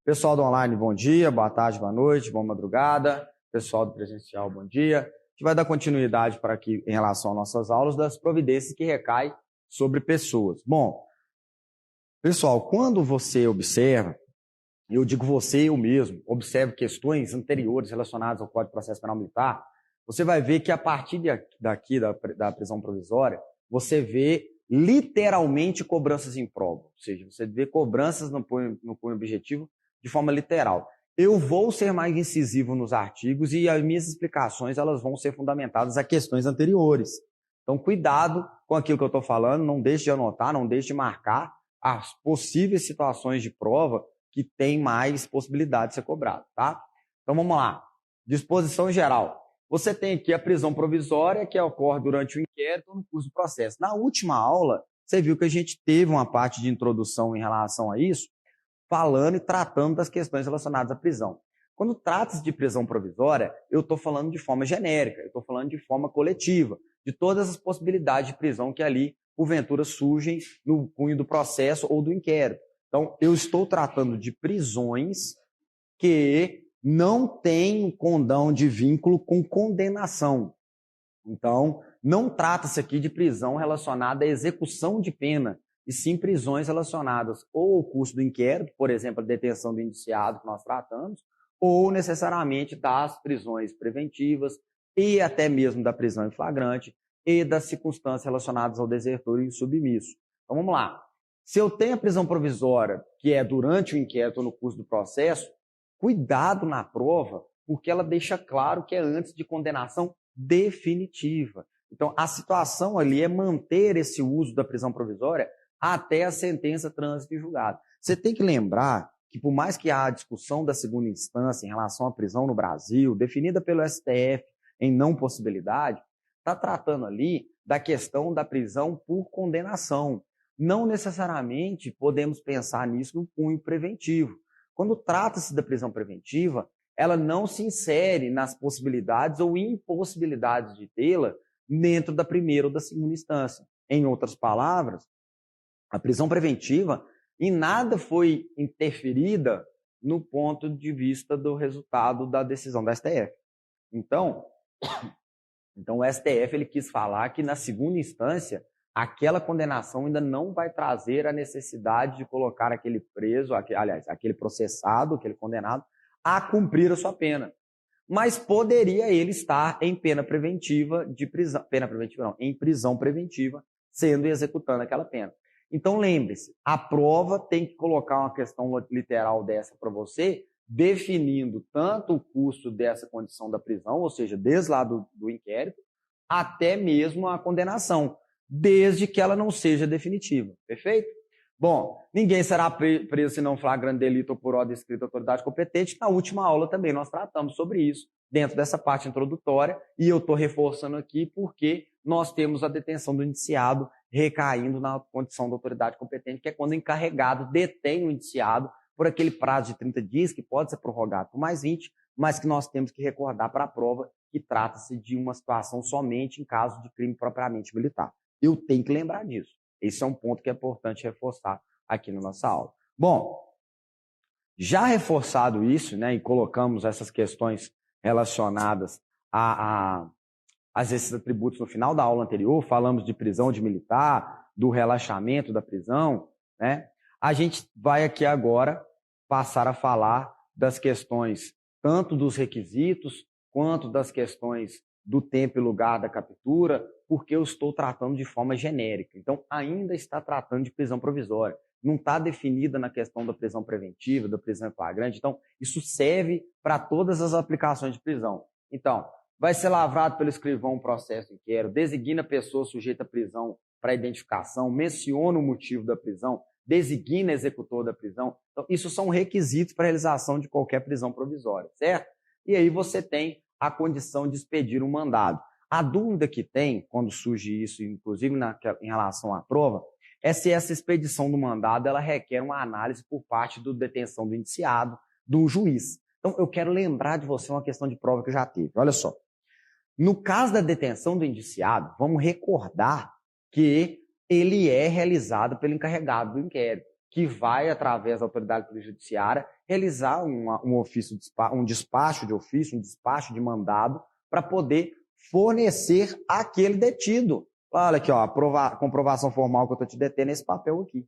Pessoal do online, bom dia, boa tarde, boa noite, boa madrugada. Pessoal do presencial, bom dia. A gente vai dar continuidade para aqui em relação às nossas aulas das providências que recaem sobre pessoas. Bom, pessoal, quando você observa, eu digo você, eu mesmo, observe questões anteriores relacionadas ao Código de Processo Penal Militar, você vai ver que a partir daqui da prisão provisória, você vê literalmente cobranças em prova. Ou seja, você vê cobranças no punho objetivo de forma literal. Eu vou ser mais incisivo nos artigos e as minhas explicações elas vão ser fundamentadas a questões anteriores. Então, cuidado com aquilo que eu estou falando, não deixe de anotar, não deixe de marcar as possíveis situações de prova que tem mais possibilidade de ser cobrado, tá? Então, vamos lá. Disposição geral. Você tem aqui a prisão provisória que ocorre durante o inquérito ou no curso do processo. Na última aula, você viu que a gente teve uma parte de introdução em relação a isso, falando e tratando das questões relacionadas à prisão. Quando trata-se de prisão provisória, eu estou falando de forma genérica, eu estou falando de forma coletiva, de todas as possibilidades de prisão que ali, porventura, surgem no cunho do processo ou do inquérito. Então, eu estou tratando de prisões que não têm condão de vínculo com condenação. Então, não trata-se aqui de prisão relacionada à execução de pena, e sim prisões relacionadas ou ao curso do inquérito, por exemplo, a detenção do indiciado que nós tratamos, ou necessariamente das prisões preventivas e até mesmo da prisão em flagrante e das circunstâncias relacionadas ao desertor e submisso. Então, vamos lá. Se eu tenho a prisão provisória, que é durante o inquérito ou no curso do processo, cuidado na prova, porque ela deixa claro que é antes de condenação definitiva. Então, a situação ali é manter esse uso da prisão provisória até a sentença, trânsito e julgado. Você tem que lembrar que, por mais que há a discussão da segunda instância em relação à prisão no Brasil, definida pelo STF em não possibilidade, está tratando ali da questão da prisão por condenação. Não necessariamente podemos pensar nisso no cunho preventivo. Quando trata-se da prisão preventiva, ela não se insere nas possibilidades ou impossibilidades de tê-la dentro da primeira ou da segunda instância. Em outras palavras, a prisão preventiva em nada foi interferida no ponto de vista do resultado da decisão da STF. Então o STF ele quis falar que na segunda instância aquela condenação ainda não vai trazer a necessidade de colocar aquele preso, aquele processado, aquele condenado, a cumprir a sua pena. Mas poderia ele estar em pena preventiva de prisão, em prisão preventiva, sendo e executando aquela pena. Então lembre-se, a prova tem que colocar uma questão literal dessa para você, definindo tanto o custo dessa condição da prisão, ou seja, desde lá do inquérito, até mesmo a condenação, desde que ela não seja definitiva. Perfeito? Bom, ninguém será preso se não flagrante delito ou por ordem escrita da autoridade competente. Na última aula também nós tratamos sobre isso, dentro dessa parte introdutória, e eu estou reforçando aqui porque nós temos a detenção do indiciado recaindo na condição da autoridade competente, que é quando o encarregado detém o indiciado por aquele prazo de 30 dias, que pode ser prorrogado por mais 20, mas que nós temos que recordar para a prova que trata-se de uma situação somente em caso de crime propriamente militar. Eu tenho que lembrar disso. Esse é um ponto que é importante reforçar aqui na nossa aula. Bom, já reforçado isso, né, e colocamos essas questões relacionadas a esses atributos no final da aula anterior, falamos de prisão de militar, do relaxamento da prisão, né? A gente vai aqui agora passar a falar das questões tanto dos requisitos quanto das questões do tempo e lugar da captura, porque eu estou tratando de forma genérica. Então, ainda está tratando de prisão provisória. Não está definida na questão da prisão preventiva, da prisão em flagrante. Então, isso serve para todas as aplicações de prisão. Então, vai ser lavrado pelo escrivão um processo de inquérito, designa a pessoa sujeita à prisão para identificação, menciona o motivo da prisão, designa executor da prisão. Então, isso são requisitos para a realização de qualquer prisão provisória, certo? E aí você tem a condição de expedir um mandado. A dúvida que tem, quando surge isso, inclusive em relação à prova, é se essa expedição do mandado ela requer uma análise por parte do detenção do indiciado, do juiz. Então, eu quero lembrar de você uma questão de prova que já teve. Olha só. No caso da detenção do indiciado, vamos recordar que ele é realizado pelo encarregado do inquérito, que vai, através da autoridade judiciária, realizar um despacho de ofício, um despacho de mandado, para poder fornecer aquele detido. Olha aqui, ó, a comprovação formal que eu estou te detendo é esse papel aqui.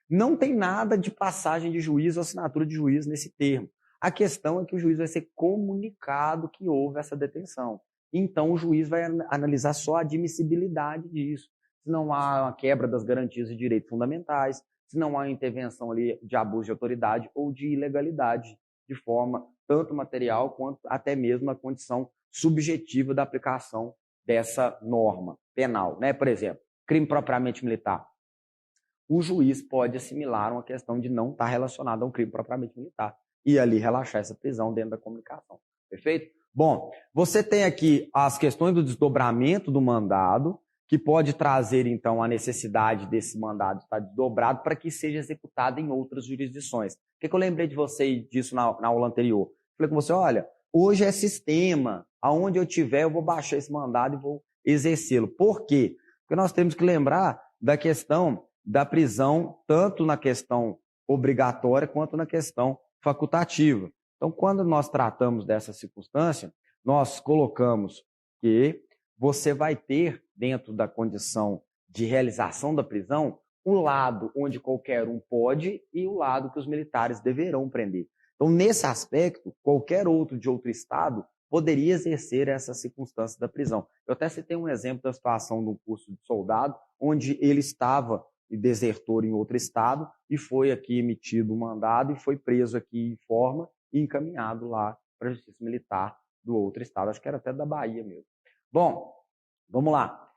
Não tem nada de passagem de juiz ou assinatura de juiz nesse termo. A questão é que o juiz vai ser comunicado que houve essa detenção. Então, o juiz vai analisar só a admissibilidade disso. Se não há uma quebra das garantias de direitos fundamentais, se não há intervenção ali de abuso de autoridade ou de ilegalidade, de forma tanto material quanto até mesmo a condição subjetiva da aplicação dessa norma penal, né? Por exemplo, crime propriamente militar. O juiz pode assimilar uma questão de não estar relacionada a um crime propriamente militar e ali relaxar essa prisão dentro da comunicação. Perfeito? Bom, você tem aqui as questões do desdobramento do mandado, que pode trazer, então, a necessidade desse mandado estar desdobrado para que seja executado em outras jurisdições. Por que eu lembrei de você disso na aula anterior? Falei com você, olha, hoje é sistema, aonde eu tiver eu vou baixar esse mandado e vou exercê-lo. Por quê? Porque nós temos que lembrar da questão da prisão, tanto na questão obrigatória quanto na questão facultativa. Então, quando nós tratamos dessa circunstância, nós colocamos que você vai ter, dentro da condição de realização da prisão, o lado onde qualquer um pode e o lado que os militares deverão prender. Então, nesse aspecto, qualquer outro de outro estado poderia exercer essa circunstância da prisão. Eu até citei um exemplo da situação de um curso de soldado, onde ele estava desertor em outro estado e foi aqui emitido um mandado e foi preso aqui em forma e encaminhado lá para a Justiça Militar do outro estado, acho que era até da Bahia mesmo. Bom, vamos lá.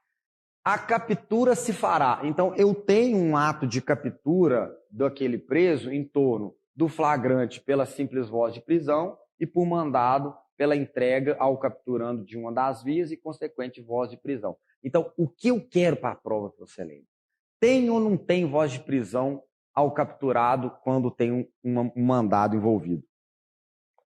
A captura se fará. Então, eu tenho um ato de captura daquele preso em torno do flagrante pela simples voz de prisão e por mandado pela entrega ao capturando de uma das vias e consequente voz de prisão. Então, o que eu quero para a prova que você lembra? Tem ou não tem voz de prisão ao capturado quando tem um mandado envolvido?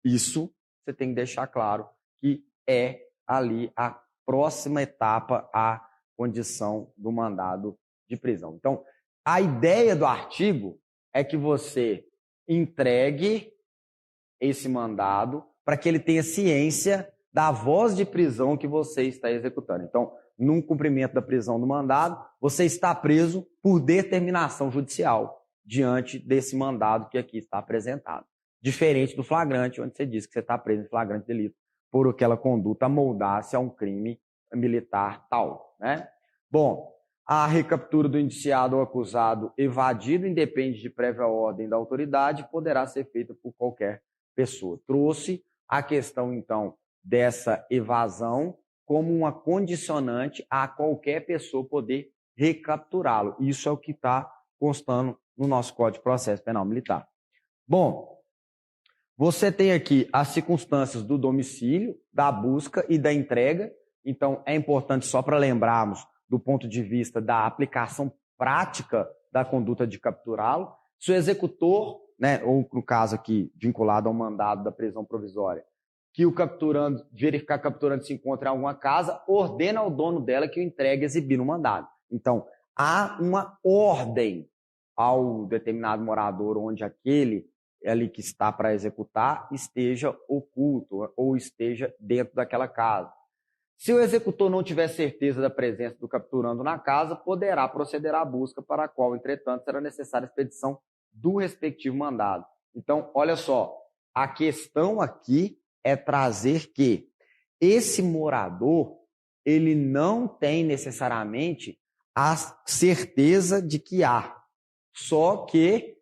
Isso você tem que deixar claro que é ali a próxima etapa à condição do mandado de prisão. Então, a ideia do artigo é que você entregue esse mandado para que ele tenha ciência da voz de prisão que você está executando. Então, num cumprimento da prisão do mandado, você está preso por determinação judicial diante desse mandado que aqui está apresentado. Diferente do flagrante, onde você diz que você está preso em flagrante delito por aquela conduta moldar-se a um crime militar tal, né? Bom, a recaptura do indiciado ou acusado evadido, independe de prévia ordem da autoridade, poderá ser feita por qualquer pessoa. Trouxe a questão, então, dessa evasão como uma condicionante a qualquer pessoa poder recapturá-lo. Isso é o que está constando no nosso Código de Processo Penal Militar. Bom, você tem aqui as circunstâncias do domicílio, da busca e da entrega. Então, é importante só para lembrarmos do ponto de vista da aplicação prática da conduta de capturá-lo. Se o executor, né, ou no caso aqui, vinculado ao mandado da prisão provisória, que o capturando, verificar capturando se encontra em alguma casa, ordena ao dono dela que o entregue exibir no mandado. Então, há uma ordem ao determinado morador onde aquele ali que está para executar esteja oculto ou esteja dentro daquela casa. Se o executor não tiver certeza da presença do capturando na casa, poderá proceder à busca para a qual, entretanto, será necessária a expedição do respectivo mandado. Então, olha só, a questão aqui é trazer que esse morador, ele não tem necessariamente a certeza de que há, só que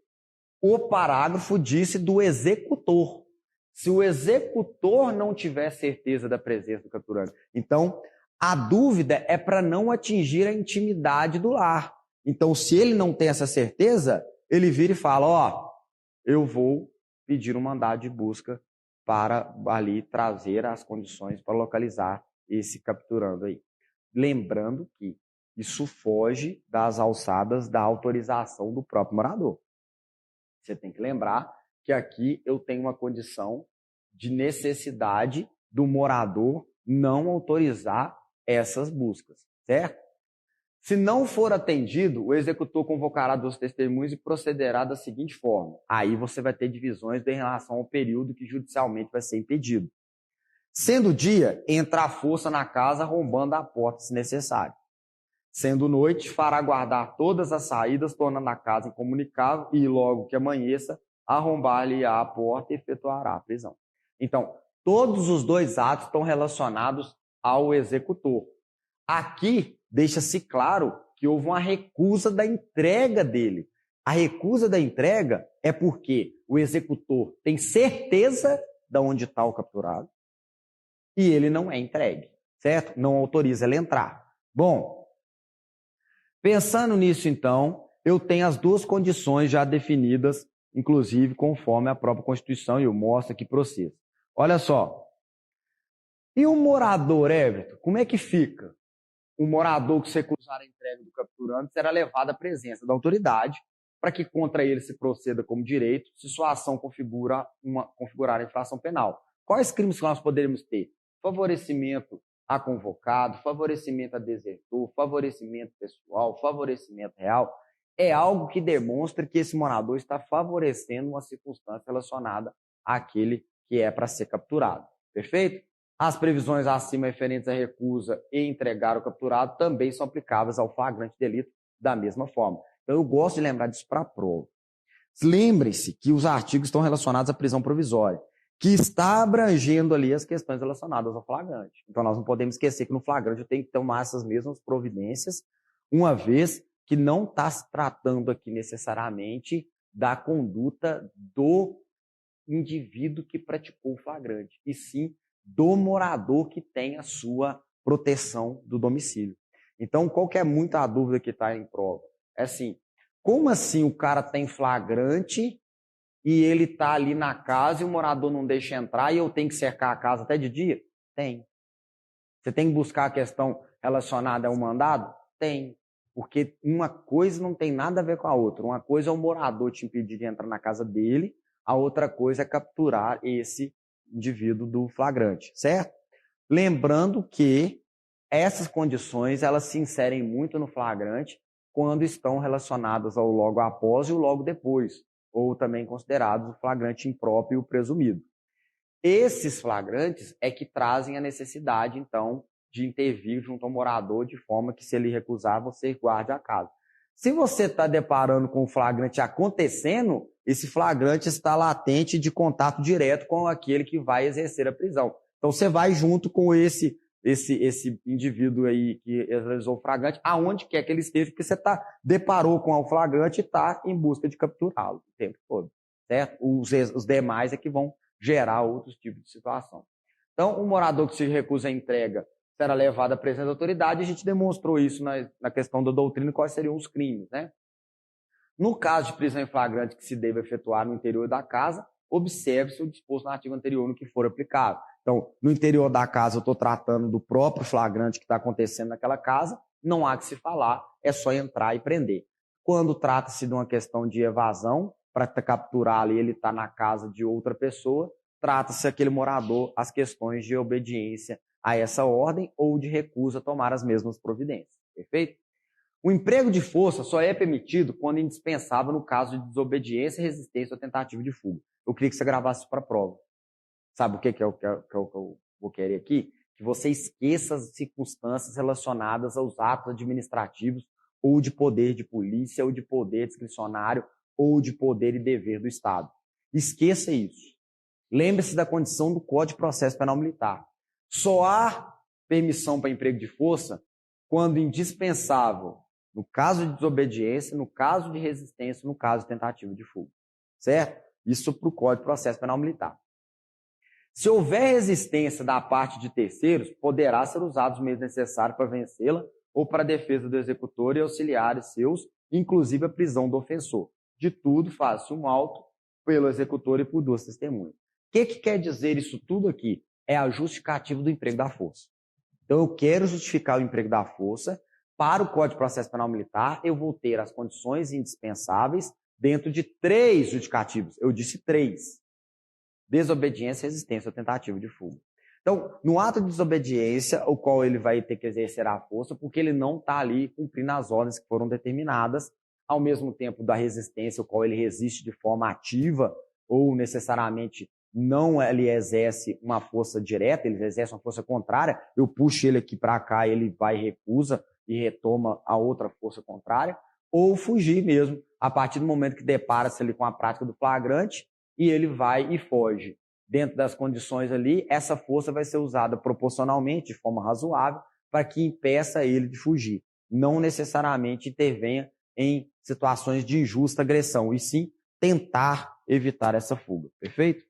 o parágrafo disse do executor. Se o executor não tiver certeza da presença do capturando, então a dúvida é para não atingir a intimidade do lar. Então, se ele não tem essa certeza, ele vira e fala, ó, eu vou pedir um mandado de busca para ali trazer as condições para localizar esse capturando aí. Lembrando que isso foge das alçadas da autorização do próprio morador. Você tem que lembrar que aqui eu tenho uma condição de necessidade do morador não autorizar essas buscas, certo? Se não for atendido, o executor convocará 2 testemunhas e procederá da seguinte forma. Aí você vai ter divisões em relação ao período que judicialmente vai ser impedido. Sendo dia, entra à força na casa, arrombando a porta se necessário. Sendo noite, fará guardar todas as saídas, tornando a casa incomunicável e, logo que amanheça, arrombar-lhe-á a porta e efetuará a prisão. Então, todos os 2 atos estão relacionados ao executor. Aqui, deixa-se claro que houve uma recusa da entrega dele. A recusa da entrega é porque o executor tem certeza de onde está o capturado e ele não é entregue, certo? Não autoriza ele entrar. Bom, pensando nisso, então, eu tenho as 2 condições já definidas, inclusive conforme a própria Constituição, e eu mostro aqui para vocês. Olha só. E o morador, Everton, como é que fica? O morador que se recusar a entrega do capturando será levado à presença da autoridade para que contra ele se proceda como direito se sua ação configurar infração penal. Quais crimes que nós poderíamos ter? Favorecimento a convocado, favorecimento a desertor, favorecimento pessoal, favorecimento real. É algo que demonstra que esse morador está favorecendo uma circunstância relacionada àquele que é para ser capturado. Perfeito? As previsões acima referentes à recusa e entregar o capturado também são aplicáveis ao flagrante delito da mesma forma. Então, eu gosto de lembrar disso para a prova. Lembre-se que os artigos estão relacionados à prisão provisória, que está abrangendo ali as questões relacionadas ao flagrante. Então, nós não podemos esquecer que no flagrante eu tenho que tomar essas mesmas providências, uma vez que não está se tratando aqui necessariamente da conduta do indivíduo que praticou o flagrante, e sim do morador que tem a sua proteção do domicílio. Então, qual que é muita dúvida que está em prova? É assim, como assim o cara tem flagrante e ele está ali na casa e o morador não deixa entrar e eu tenho que cercar a casa até de dia? Tem. Você tem que buscar a questão relacionada ao mandado? Tem. Porque uma coisa não tem nada a ver com a outra. Uma coisa é o morador te impedir de entrar na casa dele, a outra coisa é capturar esse indivíduo do flagrante, certo? Lembrando que essas condições elas se inserem muito no flagrante quando estão relacionadas ao logo após e o logo depois, ou também considerados o flagrante impróprio e o presumido. Esses flagrantes é que trazem a necessidade, então, de intervir junto ao morador de forma que, se ele recusar, você guarde a casa. Se você está deparando com o flagrante acontecendo, esse flagrante está latente de contato direto com aquele que vai exercer a prisão. Então, você vai junto com esse indivíduo aí que realizou o flagrante, aonde quer que ele esteja, porque você deparou com o flagrante e está em busca de capturá-lo o tempo todo, certo? Os demais é que vão gerar outros tipos de situação. Então, o morador que se recusa à entrega será levado à presença da autoridade, a gente demonstrou isso na questão da doutrina, quais seriam os crimes, né? No caso de prisão em flagrante que se deve efetuar no interior da casa, observe-se o disposto no artigo anterior no que for aplicável. Então, no interior da casa eu estou tratando do próprio flagrante que está acontecendo naquela casa, não há que se falar, é só entrar e prender. Quando trata-se de uma questão de evasão, para capturá-lo e ele está na casa de outra pessoa, trata-se aquele morador as questões de obediência a essa ordem ou de recusa a tomar as mesmas providências. Perfeito? O emprego de força só é permitido quando indispensável no caso de desobediência, resistência ou tentativa de fuga. Eu queria que você gravasse isso para a prova. Sabe o que eu vou querer aqui? Que você esqueça as circunstâncias relacionadas aos atos administrativos ou de poder de polícia ou de poder discricionário ou de poder e dever do Estado. Esqueça isso. Lembre-se da condição do Código de Processo Penal Militar. Só há permissão para emprego de força quando indispensável, no caso de desobediência, no caso de resistência, no caso de tentativa de fuga. Certo? Isso para o Código de Processo Penal Militar. Se houver resistência da parte de terceiros, poderá ser usado os meios necessários para vencê-la ou para a defesa do executor e auxiliares seus, inclusive a prisão do ofensor. De tudo, faz-se um auto pelo executor e por 2 testemunhas. O que quer dizer isso tudo aqui? É a justificativa do emprego da força. Então, eu quero justificar o emprego da força. Para o Código de Processo Penal Militar, eu vou ter as condições indispensáveis dentro de 3 justificativos. Eu disse 3. Desobediência, resistência ou tentativa de fuga. Então, no ato de desobediência, o qual ele vai ter que exercer a força, porque ele não está ali cumprindo as ordens que foram determinadas, ao mesmo tempo da resistência, o qual ele resiste de forma ativa, ou necessariamente não ele exerce uma força direta, ele exerce uma força contrária, eu puxo ele aqui para cá, ele vai e recusa e retoma a outra força contrária, ou fugir mesmo, a partir do momento que depara-se ali com a prática do flagrante, e ele vai e foge. Dentro das condições ali, essa força vai ser usada proporcionalmente, de forma razoável, para que impeça ele de fugir. Não necessariamente intervenha em situações de injusta agressão, e sim tentar evitar essa fuga. Perfeito?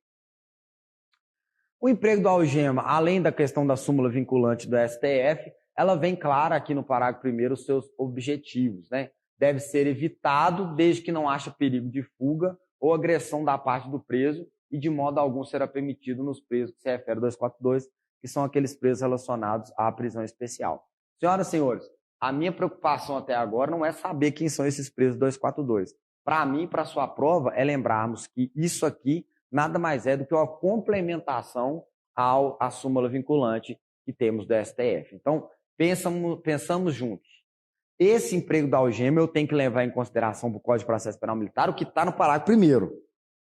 O emprego do algema, além da questão da súmula vinculante do STF, ela vem clara aqui no parágrafo 1º os seus objetivos, né? Deve ser evitado desde que não haja perigo de fuga ou agressão da parte do preso e de modo algum será permitido nos presos que se refere ao 242, que são aqueles presos relacionados à prisão especial. Senhoras e senhores, a minha preocupação até agora não é saber quem são esses presos 242. Para mim, para a sua prova, é lembrarmos que isso aqui nada mais é do que uma complementação à súmula vinculante que temos do STF. Então, pensamos juntos. Esse emprego da algema eu tenho que levar em consideração para o Código de Processo Penal Militar o que está no parágrafo 1º,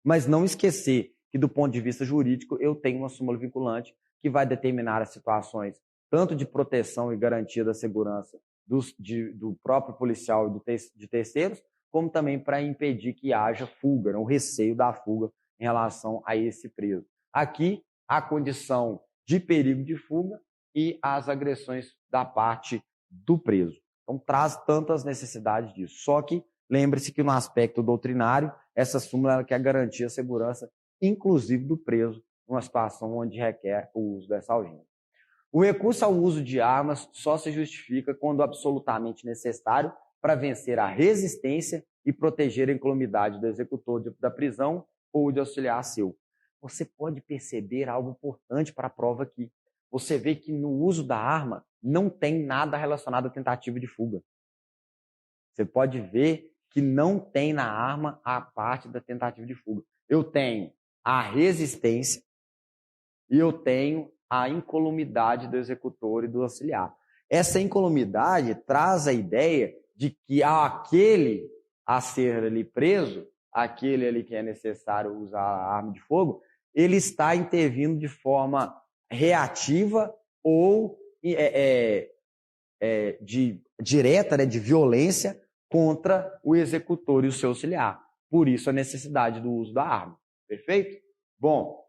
mas não esquecer que, do ponto de vista jurídico, eu tenho uma súmula vinculante que vai determinar as situações tanto de proteção e garantia da segurança do próprio policial e de terceiros, como também para impedir que haja fuga, o receio da fuga em relação a esse preso. Aqui, a condição de perigo de fuga e as agressões da parte do preso. Então, traz tantas necessidades disso. Só que, lembre-se que no aspecto doutrinário, essa súmula quer garantir a segurança, inclusive do preso, numa situação onde requer o uso dessa algema. O recurso ao uso de armas só se justifica quando absolutamente necessário para vencer a resistência e proteger a incolumidade do executor da prisão ou de auxiliar seu. Você pode perceber algo importante para a prova aqui. Você vê que no uso da arma não tem nada relacionado à tentativa de fuga. Você pode ver que não tem na arma a parte da tentativa de fuga. Eu tenho a resistência e eu tenho a incolumidade do executor e do auxiliar. Essa incolumidade traz a ideia de que aquele a ser ali preso, aquele ali que é necessário usar a arma de fogo, ele está intervindo de forma reativa ou direta, né, de violência contra o executor e o seu auxiliar. Por isso a necessidade do uso da arma. Perfeito? Bom,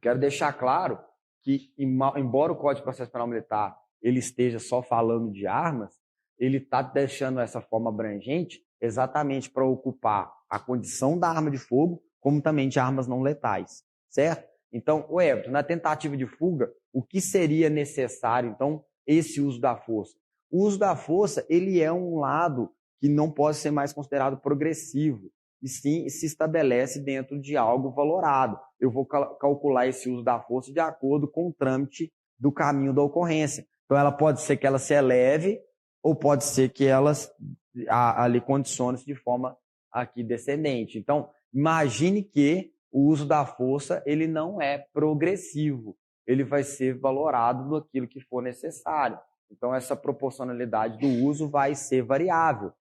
quero deixar claro que, embora o Código de Processo Penal Militar ele esteja só falando de armas, ele está deixando essa forma abrangente exatamente para ocupar a condição da arma de fogo, como também de armas não letais, certo? Então, o Everton, na tentativa de fuga, o que seria necessário, então, esse uso da força? O uso da força, ele é um lado que não pode ser mais considerado progressivo, e sim se estabelece dentro de algo valorado. Eu vou calcular esse uso da força de acordo com o trâmite do caminho da ocorrência. Então, ela pode ser que ela se eleve ou pode ser que elas ali condicione-se de forma aqui descendente. Então, imagine que o uso da força ele não é progressivo. Ele vai ser valorado naquilo que for necessário. Então, essa proporcionalidade do uso vai ser variável.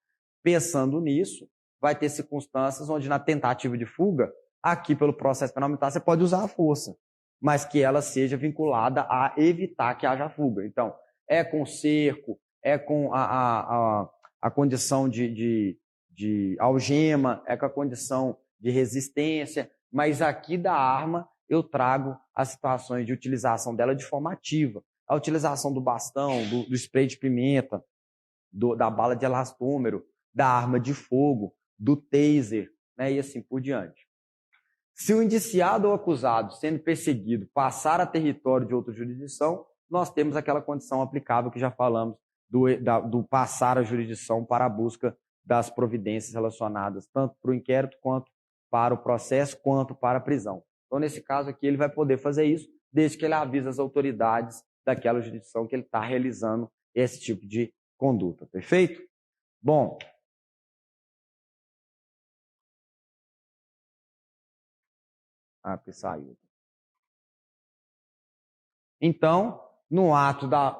Pensando nisso, vai ter circunstâncias onde na tentativa de fuga, aqui pelo processo penal militar, você pode usar a força, mas que ela seja vinculada a evitar que haja fuga. Então, é com cerco, é com a condição de algema, é com a condição de resistência, mas aqui da arma eu trago as situações de utilização dela de forma ativa. A utilização do bastão, do spray de pimenta, da bala de elastômero, da arma de fogo, do taser, né, e assim por diante. Se o indiciado ou acusado, sendo perseguido, passar a território de outra jurisdição, nós temos aquela condição aplicável que já falamos do passar a jurisdição para a busca das providências relacionadas tanto para o inquérito, quanto para o processo, quanto para a prisão. Então, nesse caso aqui, ele vai poder fazer isso, desde que ele avise as autoridades daquela jurisdição que ele está realizando esse tipo de conduta. Perfeito? Bom, que saiu. Então, no ato da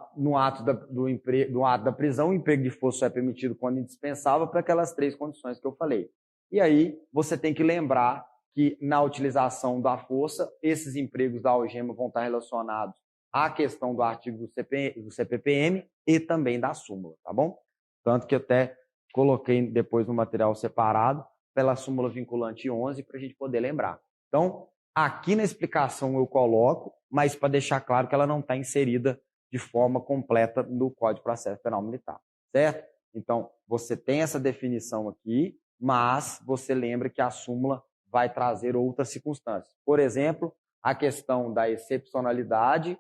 prisão, o emprego de força só é permitido quando indispensável para aquelas 3 condições que eu falei. E aí, você tem que lembrar que na utilização da força, esses empregos da algema vão estar relacionados à questão do artigo do CPPM e também da súmula, tá bom? Tanto que eu até coloquei depois no material separado pela súmula vinculante 11 para a gente poder lembrar. Então, aqui na explicação eu coloco, mas para deixar claro que ela não está inserida de forma completa no Código de Processo Penal Militar, certo? Então, você tem essa definição aqui, mas você lembra que a súmula vai trazer outras circunstâncias. Por exemplo, a questão da excepcionalidade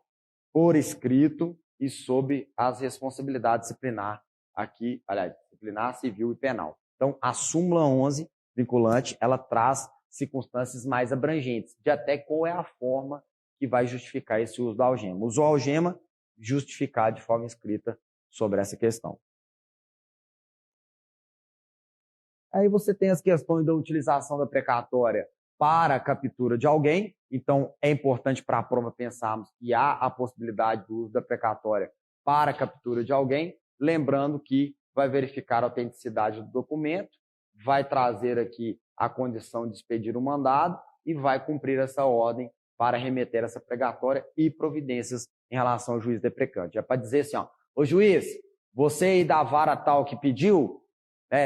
por escrito e sob as responsabilidades disciplinar aqui, aliás, disciplinar, civil e penal. Então, a súmula 11 vinculante, ela traz circunstâncias mais abrangentes, de até qual é a forma que vai justificar esse uso da algema. Usou a algema, justificar de forma escrita sobre essa questão. Aí você tem as questões da utilização da precatória para a captura de alguém. Então, é importante para a prova pensarmos que há a possibilidade do uso da precatória para a captura de alguém, lembrando que vai verificar a autenticidade do documento, vai trazer aqui a condição de expedir o mandado e vai cumprir essa ordem para remeter essa precatória e providências em relação ao juiz deprecante. É para dizer assim, ó, ô juiz, você aí da vara tal que pediu,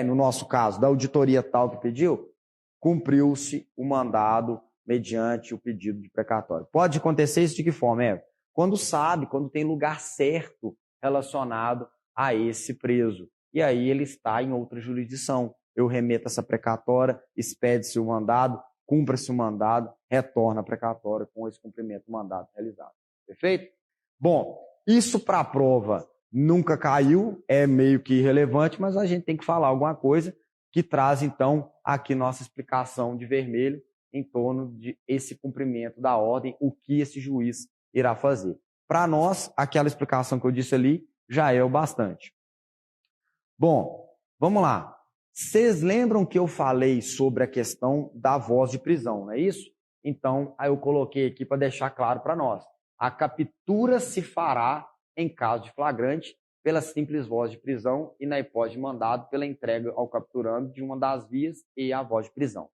no nosso caso, da auditoria tal que pediu, cumpriu-se o mandado mediante o pedido de precatório. Pode acontecer isso de que forma? Quando sabe, quando tem lugar certo relacionado a esse preso. E aí ele está em outra jurisdição. Eu remeto essa precatória, expede-se o mandado, cumpra-se o mandado, retorna a precatória com esse cumprimento do mandado realizado. Perfeito? Bom, isso para a prova nunca caiu, é meio que irrelevante, mas a gente tem que falar alguma coisa que traz, então, aqui nossa explicação de vermelho em torno de esse cumprimento da ordem, o que esse juiz irá fazer. Para nós, aquela explicação que eu disse ali já é o bastante. Bom, vamos lá. Vocês lembram que eu falei sobre a questão da voz de prisão, não é isso? Então, aí eu coloquei aqui para deixar claro para nós. A captura se fará em caso de flagrante, pela simples voz de prisão e, na hipótese de mandado, pela entrega ao capturando de uma das vias e a voz de prisão.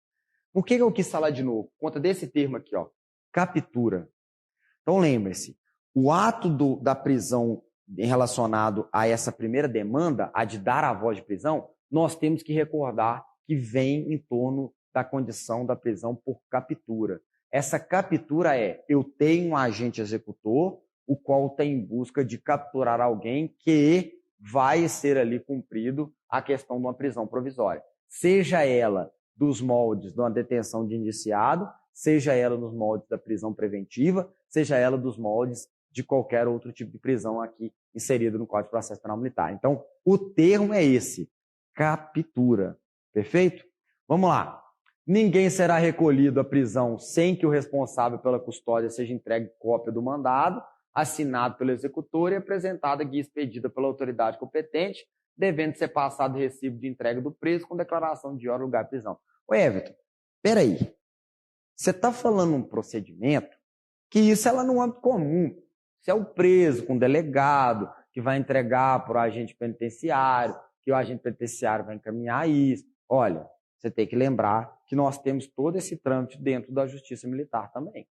Por que eu quis falar de novo? Por conta desse termo aqui, ó, captura. Então, lembre-se, o ato da prisão relacionado a essa primeira demanda, a de dar a voz de prisão, nós temos que recordar que vem em torno da condição da prisão por captura. Essa captura eu tenho um agente executor, o qual está em busca de capturar alguém que vai ser ali cumprido a questão de uma prisão provisória. Seja ela dos moldes de uma detenção de indiciado, seja ela nos moldes da prisão preventiva, seja ela dos moldes de qualquer outro tipo de prisão aqui inserido no Código de Processo Penal Militar. Então, o termo é esse, captura. Perfeito? Vamos lá. Ninguém será recolhido à prisão sem que o responsável pela custódia seja entregue cópia do mandado, assinado pelo executor e apresentada guia expedida pela autoridade competente, devendo ser passado recibo de entrega do preso com declaração de hora e lugar de prisão. Ô Everton, peraí. Você está falando um procedimento que isso é lá no âmbito comum. Isso é o preso com o delegado que vai entregar para o agente penitenciário, que o agente penitenciário vai encaminhar isso. Olha, você tem que lembrar que nós temos todo esse trâmite dentro da Justiça Militar também.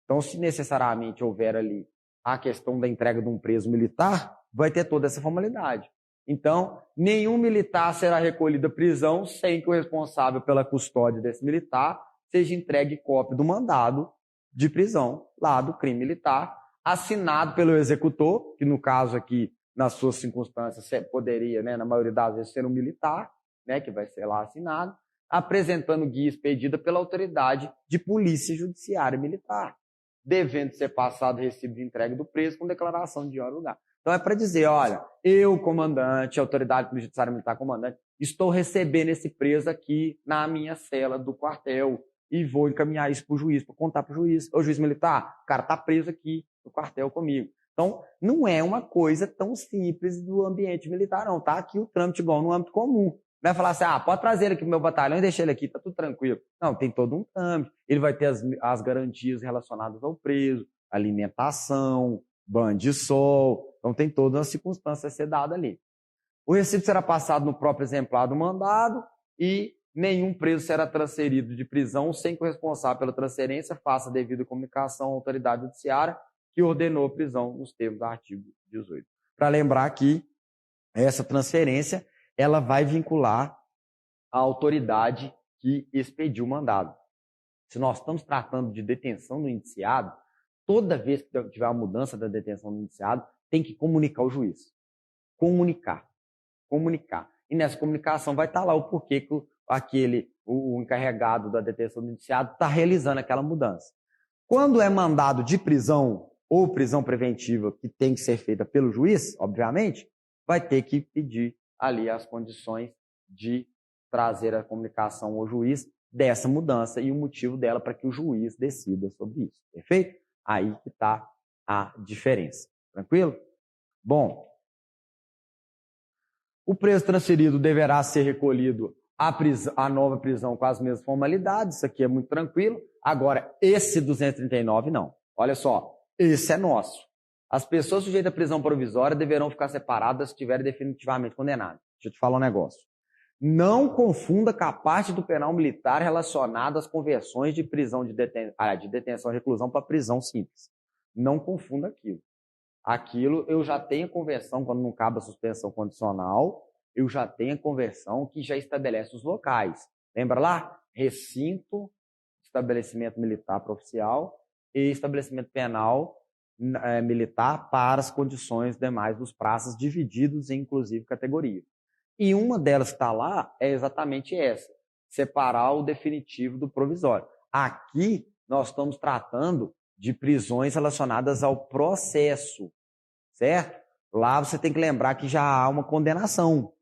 Então, se necessariamente houver ali a questão da entrega de um preso militar, vai ter toda essa formalidade. Então, nenhum militar será recolhido à prisão sem que o responsável pela custódia desse militar seja entregue cópia do mandado de prisão lá do crime militar, assinado pelo executor, que no caso aqui, nas suas circunstâncias, poderia, na maioria das vezes, ser um militar, que vai ser lá assinado, apresentando guia expedida pela autoridade de polícia judiciária militar, devendo ser passado recibo de entrega do preso com declaração de hora e lugar. Então é para dizer, olha, eu, comandante, autoridade judiciária militar comandante, estou recebendo esse preso aqui na minha cela do quartel e vou encaminhar isso para o juiz, para contar para o juiz. Ô juiz militar, o cara está preso aqui no quartel comigo. Então, não é uma coisa tão simples do ambiente militar, não. Tá aqui o trâmite igual no âmbito comum. Vai falar assim, pode trazer ele aqui pro meu batalhão e deixar ele aqui, tá tudo tranquilo. Não, tem todo um trâmite. Ele vai ter as garantias relacionadas ao preso, alimentação, banho de sol. Então tem todas as circunstâncias a ser dada ali. O recibo será passado no próprio exemplar do mandado e nenhum preso será transferido de prisão sem que o responsável pela transferência faça a devida comunicação à autoridade judiciária que ordenou a prisão nos termos do artigo 18. Para lembrar que essa transferência ela vai vincular a autoridade que expediu o mandado. Se nós estamos tratando de detenção do indiciado, toda vez que tiver uma mudança da detenção do indiciado, tem que comunicar ao juiz. Comunicar. E nessa comunicação vai estar lá o porquê que o encarregado da detenção do indiciado está realizando aquela mudança. Quando é mandado de prisão ou prisão preventiva que tem que ser feita pelo juiz, obviamente, vai ter que pedir ali as condições de trazer a comunicação ao juiz dessa mudança e o motivo dela para que o juiz decida sobre isso. Perfeito? Aí que está a diferença. Tranquilo? Bom, o preso transferido deverá ser recolhido à nova prisão com as mesmas formalidades. Isso aqui é muito tranquilo. Agora, esse 239 não. Olha só, esse é nosso. As pessoas sujeitas à prisão provisória deverão ficar separadas se estiverem definitivamente condenadas. Deixa eu te falar um negócio. Não confunda com a parte do penal militar relacionada às conversões de prisão de detenção e reclusão para prisão simples. Não confunda aquilo. Aquilo eu já tenho a conversão quando não cabe a suspensão condicional, eu já tenho a conversão que já estabelece os locais. Lembra lá? Recinto, estabelecimento militar para oficial e estabelecimento penal militar para as condições demais dos praças, divididos em, inclusive, categorias. E uma delas que está lá é exatamente essa, separar o definitivo do provisório. Aqui nós estamos tratando de prisões relacionadas ao processo, certo? Lá você tem que lembrar que já há uma condenação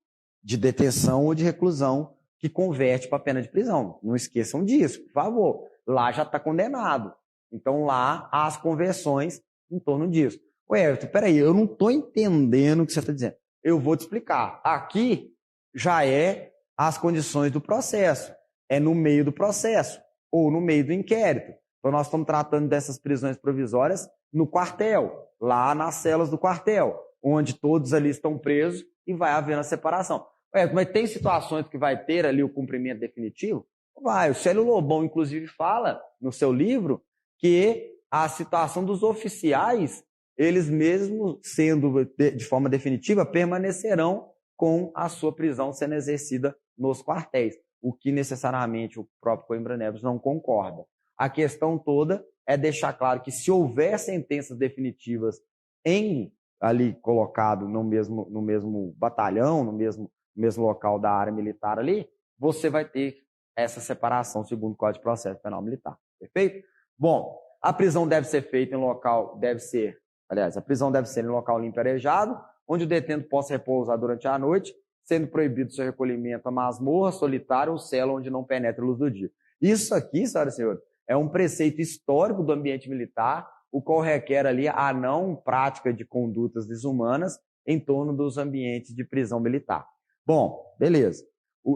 de detenção ou de reclusão que converte para pena de prisão. Não esqueçam disso, por favor. Lá já está condenado. Então lá há as conversões em torno disso. Ué, Everton, peraí, eu não estou entendendo o que você está dizendo. Eu vou te explicar. Aqui já é as condições do processo. É no meio do processo ou no meio do inquérito. Então nós estamos tratando dessas prisões provisórias no quartel, lá nas celas do quartel, onde todos ali estão presos e vai havendo a separação. Mas tem situações que vai ter ali o cumprimento definitivo? Vai. O Célio Lobão, inclusive, fala no seu livro que a situação dos oficiais, eles mesmo sendo de forma definitiva, permanecerão com a sua prisão sendo exercida nos quartéis, o que necessariamente o próprio Coimbra Neves não concorda. A questão toda é deixar claro que se houver sentenças definitivas ali colocado no mesmo batalhão, no mesmo local da área militar ali, você vai ter essa separação segundo o Código de Processo Penal Militar. Perfeito? Bom, a prisão deve ser feita em local, a prisão deve ser em local limpo e arejado, onde o detento possa repousar durante a noite, sendo proibido seu recolhimento a masmorra, solitário ou cela onde não penetre a luz do dia. Isso aqui, senhoras e senhores, é um preceito histórico do ambiente militar, o qual requer ali a não prática de condutas desumanas em torno dos ambientes de prisão militar. Bom, beleza.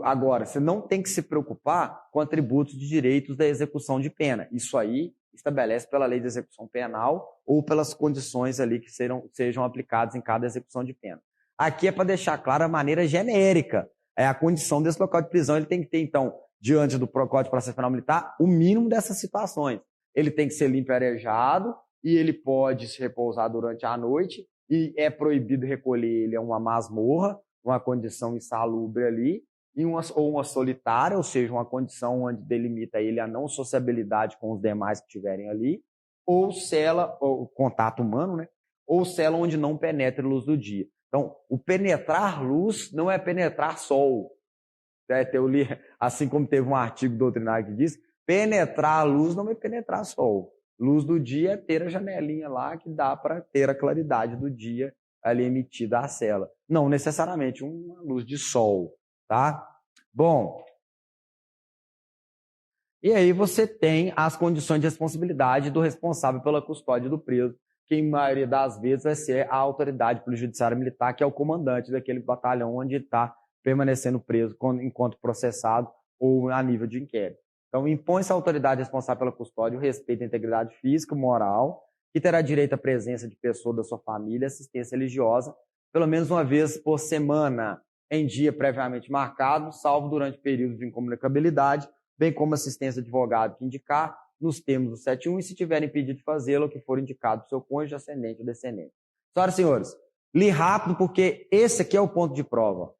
Agora, você não tem que se preocupar com atributos de direitos da execução de pena. Isso aí estabelece pela lei de execução penal ou pelas condições ali que sejam aplicadas em cada execução de pena. Aqui é para deixar claro a maneira genérica. É a condição desse local de prisão, ele tem que ter, então, diante do Código de Processo Penal Militar, o mínimo dessas situações. Ele tem que ser limpo e arejado e ele pode se repousar durante a noite e é proibido recolher ele a uma masmorra, uma condição insalubre ali, ou uma solitária, ou seja, uma condição onde delimita ele a não sociabilidade com os demais que estiverem ali, ou cela, ou contato humano, né? Ou cela onde não penetre luz do dia. Então, o penetrar luz não é penetrar sol. Assim como teve um artigo doutrinário que diz, penetrar luz não é penetrar sol. Luz do dia é ter a janelinha lá que dá para ter a claridade do dia ali emitida à cela. Não necessariamente uma luz de sol, tá? Bom, e aí você tem as condições de responsabilidade do responsável pela custódia do preso, que em maioria das vezes vai ser a autoridade judiciária militar, que é o comandante daquele batalhão onde está permanecendo preso enquanto processado ou a nível de inquérito. Então, impõe-se à autoridade responsável pela custódia o respeito à integridade física, moral que terá direito à presença de pessoa da sua família e assistência religiosa, pelo menos uma vez por semana, em dia previamente marcado, salvo durante períodos de incomunicabilidade, bem como assistência de advogado que indicar, nos termos do 7.1, e se tiver impedido de fazê-lo, que for indicado do seu cônjuge, ascendente ou descendente. Senhoras e senhores, li rápido porque esse aqui é o ponto de prova.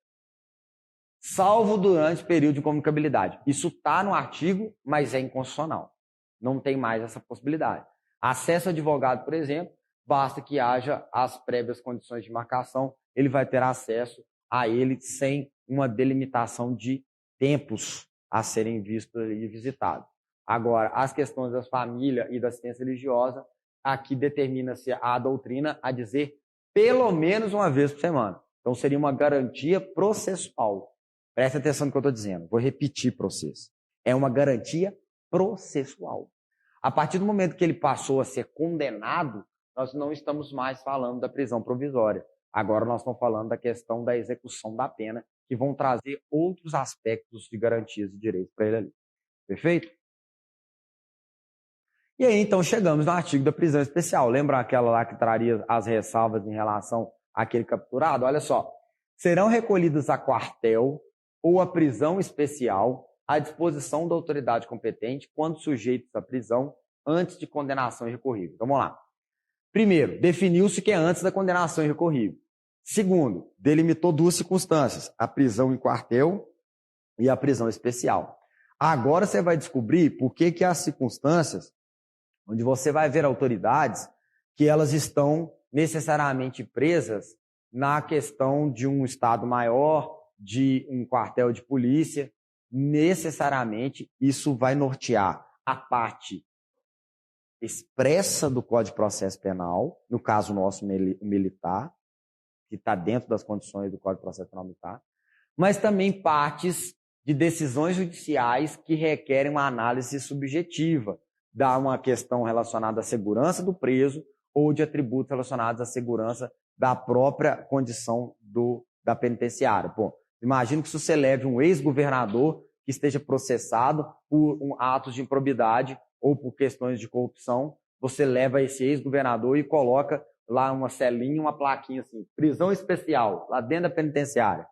Salvo durante período de incomunicabilidade. Isso está no artigo, mas é inconstitucional. Não tem mais essa possibilidade. Acesso ao advogado, por exemplo, basta que haja as prévias condições de marcação, ele vai ter acesso a ele sem uma delimitação de tempos a serem vistos e visitados. Agora, as questões da família e da assistência religiosa, aqui determina-se a doutrina a dizer pelo menos uma vez por semana. Então, seria uma garantia processual. Preste atenção no que eu estou dizendo. Vou repetir para vocês. É uma garantia processual. A partir do momento que ele passou a ser condenado, nós não estamos mais falando da prisão provisória. Agora nós estamos falando da questão da execução da pena, que vão trazer outros aspectos de garantias de direitos para ele ali. Perfeito? E aí, então, chegamos no artigo da prisão especial. Lembra aquela lá que traria as ressalvas em relação àquele capturado? Olha só. Serão recolhidos a quartel ou a prisão especial à disposição da autoridade competente quando sujeitos à prisão antes de condenação irrecorrível. Então, vamos lá. Primeiro, definiu-se que é antes da condenação irrecorrível. Segundo, delimitou duas circunstâncias, a prisão em quartel e a prisão especial. Agora você vai descobrir por que as circunstâncias onde você vai ver autoridades que elas estão necessariamente presas na questão de um estado maior, de um quartel de polícia, necessariamente isso vai nortear a parte expressa do Código de Processo Penal, no caso nosso militar, que está dentro das condições do Código de Processo Penal militar, mas também partes de decisões judiciais que requerem uma análise subjetiva, da uma questão relacionada à segurança do preso ou de atributos relacionados à segurança da própria condição da penitenciária. Bom, imagino que se você leve um ex-governador que esteja processado por atos de improbidade ou por questões de corrupção, você leva esse ex-governador e coloca lá uma celinha, uma plaquinha assim, prisão especial, lá dentro da penitenciária.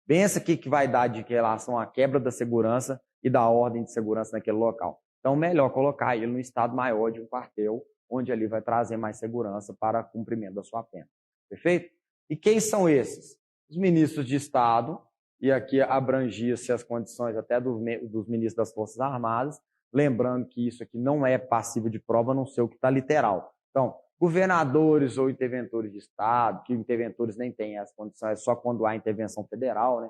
Pensa aqui que vai dar de relação à quebra da segurança e da ordem de segurança naquele local. Então, melhor colocar ele no estado maior de um quartel, onde ali vai trazer mais segurança para cumprimento da sua pena. Perfeito? E quem são esses? Os ministros de Estado, e aqui abrangia-se as condições até dos ministros das Forças Armadas, lembrando que isso aqui não é passível de prova, a não ser o que está literal. Então, governadores ou interventores de Estado, que interventores nem têm as condições, só quando há intervenção federal, né?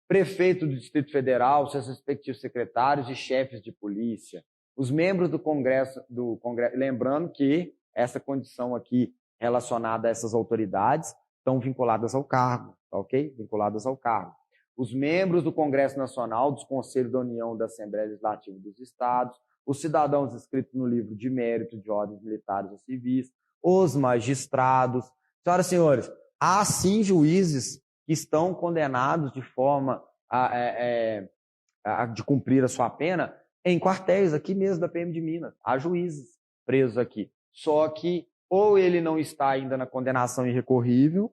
Prefeito do Distrito Federal, seus respectivos secretários e chefes de polícia, os membros do Congresso, lembrando que essa condição aqui relacionada a essas autoridades estão vinculadas ao cargo, tá ok? Vinculadas ao cargo. Os membros do Congresso Nacional, dos Conselhos da União da Assembleia Legislativa dos Estados, os cidadãos inscritos no livro de mérito de ordens militares ou civis, os magistrados. Senhoras e senhores, há sim juízes que estão condenados de forma de cumprir a sua pena em quartéis aqui mesmo da PM de Minas. Há juízes presos aqui. Só que ou ele não está ainda na condenação irrecorrível,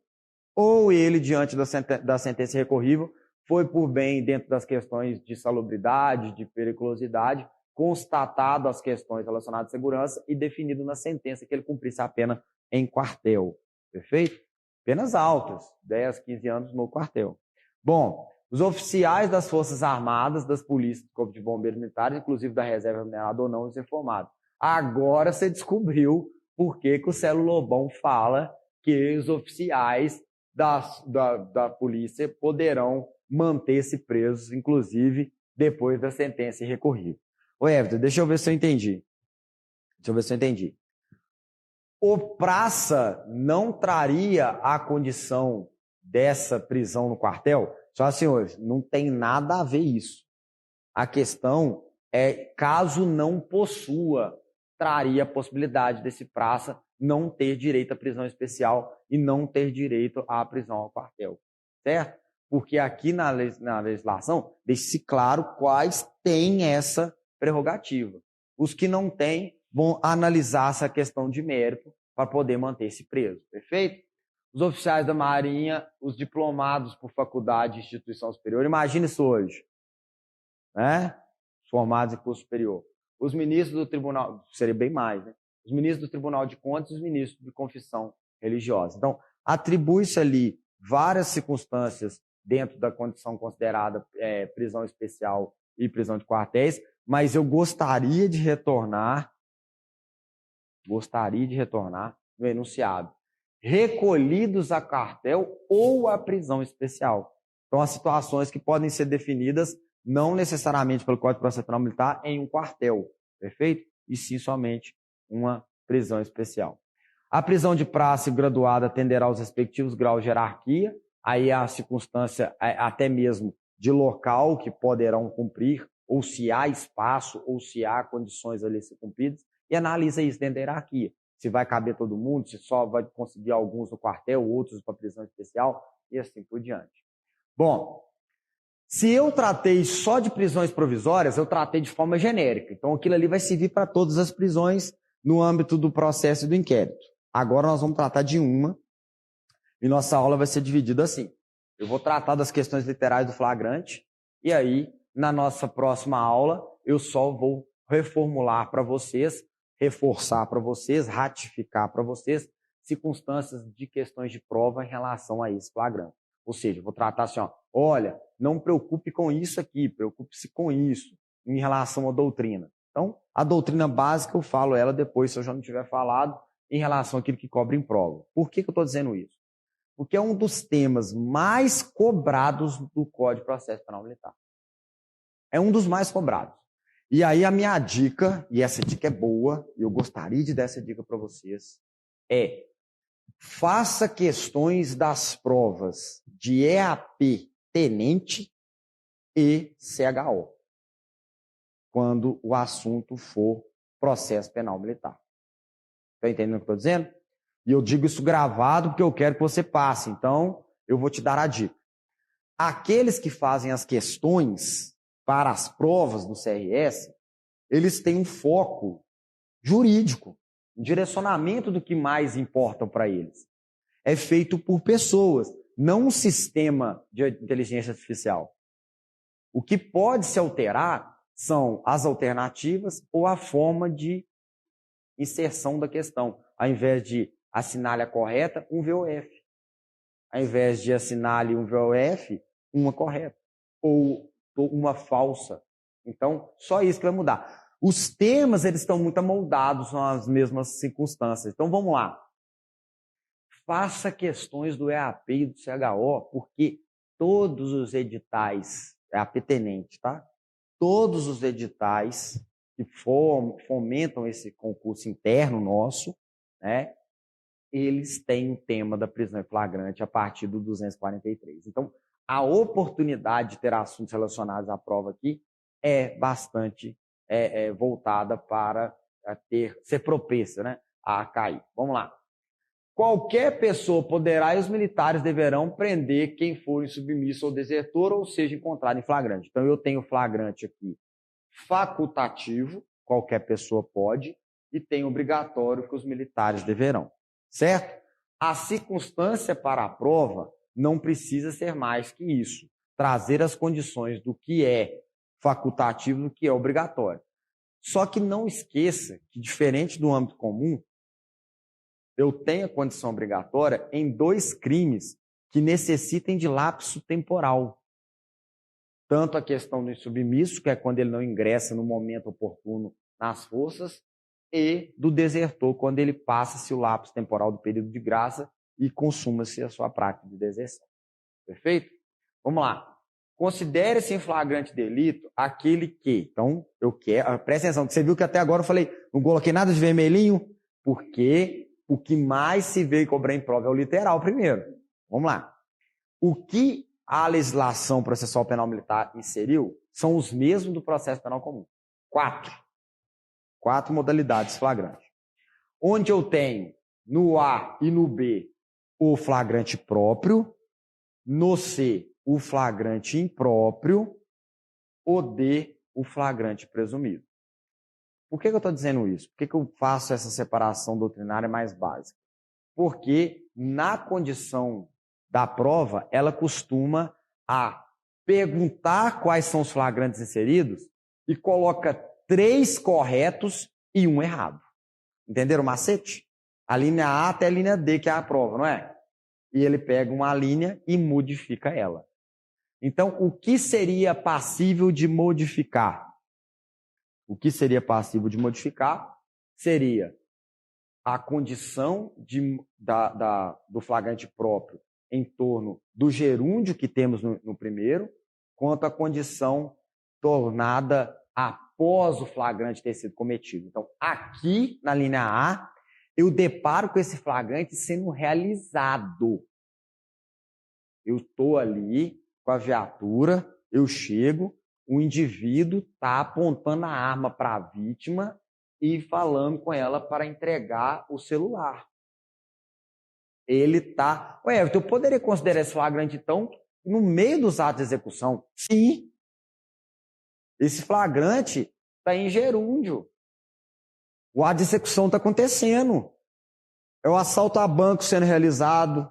ou ele, diante da sentença irrecorrível, foi por bem dentro das questões de salubridade, de periculosidade, constatado as questões relacionadas à segurança e definido na sentença que ele cumprisse a pena em quartel. Perfeito? Penas altas, 10, 15 anos no quartel. Bom, os oficiais das Forças Armadas, das polícias, do Corpo de Bombeiros Militares, inclusive da Reserva Remunerada ou não, os informados. Agora você descobriu por que o Célio Lobão fala que os oficiais da polícia poderão manter-se presos, inclusive depois da sentença irrecorrível. Ô Everton, deixa eu ver se eu entendi. O praça não traria a condição dessa prisão no quartel? Só, senhores, não tem nada a ver isso. A questão é, caso não possua, traria a possibilidade desse praça não ter direito à prisão especial e não ter direito à prisão ao quartel. Certo? Porque aqui na legislação deixa-se claro quais têm essa prerrogativa. Os que não têm, vão analisar essa questão de mérito para poder manter esse preso, perfeito? Os oficiais da Marinha, os diplomados por faculdade e instituição superior, imagine isso hoje, né? Formados em curso superior. Os ministros do tribunal, seria bem mais, né? Os ministros do Tribunal de Contas e os ministros de confissão religiosa. Então, atribui-se ali várias circunstâncias dentro da condição considerada prisão especial e prisão de quartéis, mas eu gostaria de retornar no enunciado. Recolhidos a quartel ou a prisão especial. Então, as situações que podem ser definidas não necessariamente pelo Código de Processo Penal Militar em um quartel, perfeito? E sim somente uma prisão especial. A prisão de praxe graduada atenderá aos respectivos graus de hierarquia, aí a circunstância até mesmo de local que poderão cumprir, ou se há espaço, ou se há condições ali a ser cumpridas, e analisa isso dentro da hierarquia. Se vai caber todo mundo, se só vai conseguir alguns no quartel, outros para prisão especial, e assim por diante. Bom, se eu tratei só de prisões provisórias, eu tratei de forma genérica. Então, aquilo ali vai servir para todas as prisões no âmbito do processo e do inquérito. Agora nós vamos tratar de uma, e nossa aula vai ser dividida assim. Eu vou tratar das questões literais do flagrante, e aí, na nossa próxima aula, eu só vou reformular para vocês, reforçar para vocês, ratificar para vocês circunstâncias de questões de prova em relação a esse flagrante. Ou seja, eu vou tratar assim, ó, olha, não preocupe com isso aqui, preocupe-se com isso, em relação à doutrina. Então, a doutrina básica eu falo ela depois, se eu já não tiver falado, em relação àquilo que cobra em prova. Por que eu estou dizendo isso? Porque é um dos temas mais cobrados do Código de Processo Penal Militar. É um dos mais cobrados. E aí a minha dica, e essa dica é boa, e eu gostaria de dar essa dica para vocês, é: faça questões das provas de EAP tenente e CHO, quando o assunto for processo penal militar. Está entendendo o que eu estou dizendo? E eu digo isso gravado porque eu quero que você passe. Então, eu vou te dar a dica. Aqueles que fazem as questões para as provas do CRS, eles têm um foco jurídico, um direcionamento do que mais importa para eles. É feito por pessoas, não um sistema de inteligência artificial. O que pode se alterar são as alternativas ou a forma de inserção da questão. Ao invés de assinar a correta, um VOF. Ao invés de assinar um VOF, uma correta. Ou uma falsa. Então, só isso que vai mudar. Os temas, eles estão muito amoldados nas mesmas circunstâncias. Então, vamos lá. Faça questões do EAP e do CHO, porque todos os editais, EAP tenente, tá? Todos os editais que fomentam esse concurso interno nosso, né? Eles têm o tema da prisão em flagrante a partir do 243. Então, a oportunidade de ter assuntos relacionados à prova aqui é bastante voltada para ser propícia, né, a cair. Vamos lá. Qualquer pessoa poderá e os militares deverão prender quem for insubmisso ou desertor, ou seja, encontrado em flagrante. Então, eu tenho flagrante aqui facultativo, qualquer pessoa pode, e tem obrigatório que os militares deverão. Certo? A circunstância para a prova não precisa ser mais que isso. Trazer as condições do que é facultativo e do que é obrigatório. Só que não esqueça que, diferente do âmbito comum, eu tenho a condição obrigatória em 2 crimes que necessitem de lapso temporal. Tanto a questão do insubmisso, que é quando ele não ingressa no momento oportuno nas forças, e do desertor, quando ele passa-se o lapso temporal do período de graça e consuma-se a sua prática de deserção. Perfeito? Vamos lá. Considere-se em flagrante delito aquele que... Então, eu quero... Presta atenção, que você viu que até agora eu falei, não coloquei nada de vermelhinho, porque o que mais se vê e cobrar em prova é o literal primeiro. Vamos lá. O que a legislação processual penal militar inseriu são os mesmos do processo penal comum. 4 modalidades flagrantes. Onde eu tenho no A e no B o flagrante próprio, no C o flagrante impróprio, o D o flagrante presumido. Por que eu estou dizendo isso? Por que eu faço essa separação doutrinária mais básica? Porque na condição da prova, ela costuma perguntar quais são os flagrantes inseridos e coloca 3 corretos e 1 errado. Entenderam o macete? A linha A até a linha D, que é a prova, não é? E ele pega uma linha e modifica ela. Então, o que seria passível de modificar? O que seria passível de modificar seria a condição do flagrante próprio em torno do gerúndio que temos no primeiro, quanto à condição tornada após o flagrante ter sido cometido. Então, aqui na linha A, eu deparo com esse flagrante sendo realizado. Eu estou ali com a viatura, eu chego, o indivíduo está apontando a arma para a vítima e falando com ela para entregar o celular. Ele está... eu poderia considerar esse flagrante, então, no meio dos atos de execução? Sim. Esse flagrante está em gerúndio. O ato de execução está acontecendo. É o assalto a banco sendo realizado.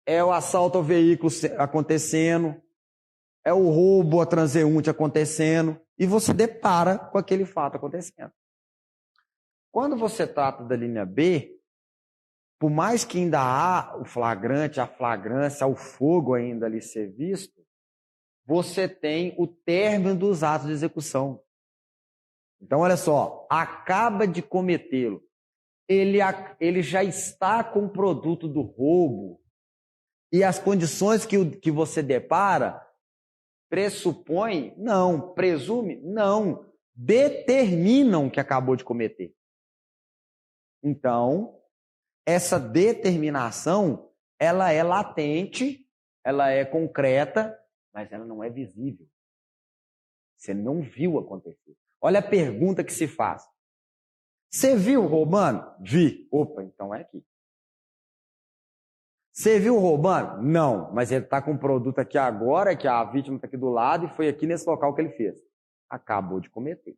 É o assalto ao veículo acontecendo. É o roubo a transeunte acontecendo. E você depara com aquele fato acontecendo. Quando você trata da linha B, por mais que ainda há o flagrante, a flagrância, o fogo ainda ali ser visto, você tem o término dos atos de execução. Então, olha só, acaba de cometê-lo. Ele já está com o produto do roubo e as condições que você depara pressupõe? Não. Presume? Não. Determinam que acabou de cometer. Então, essa determinação, ela é latente, ela é concreta, mas ela não é visível. Você não viu acontecer. Olha a pergunta que se faz. Você viu roubando? Vi. Opa, então é aqui. Você viu roubando? Não, mas ele está com o produto aqui agora, que a vítima está aqui do lado e foi aqui nesse local que ele fez. Acabou de cometer.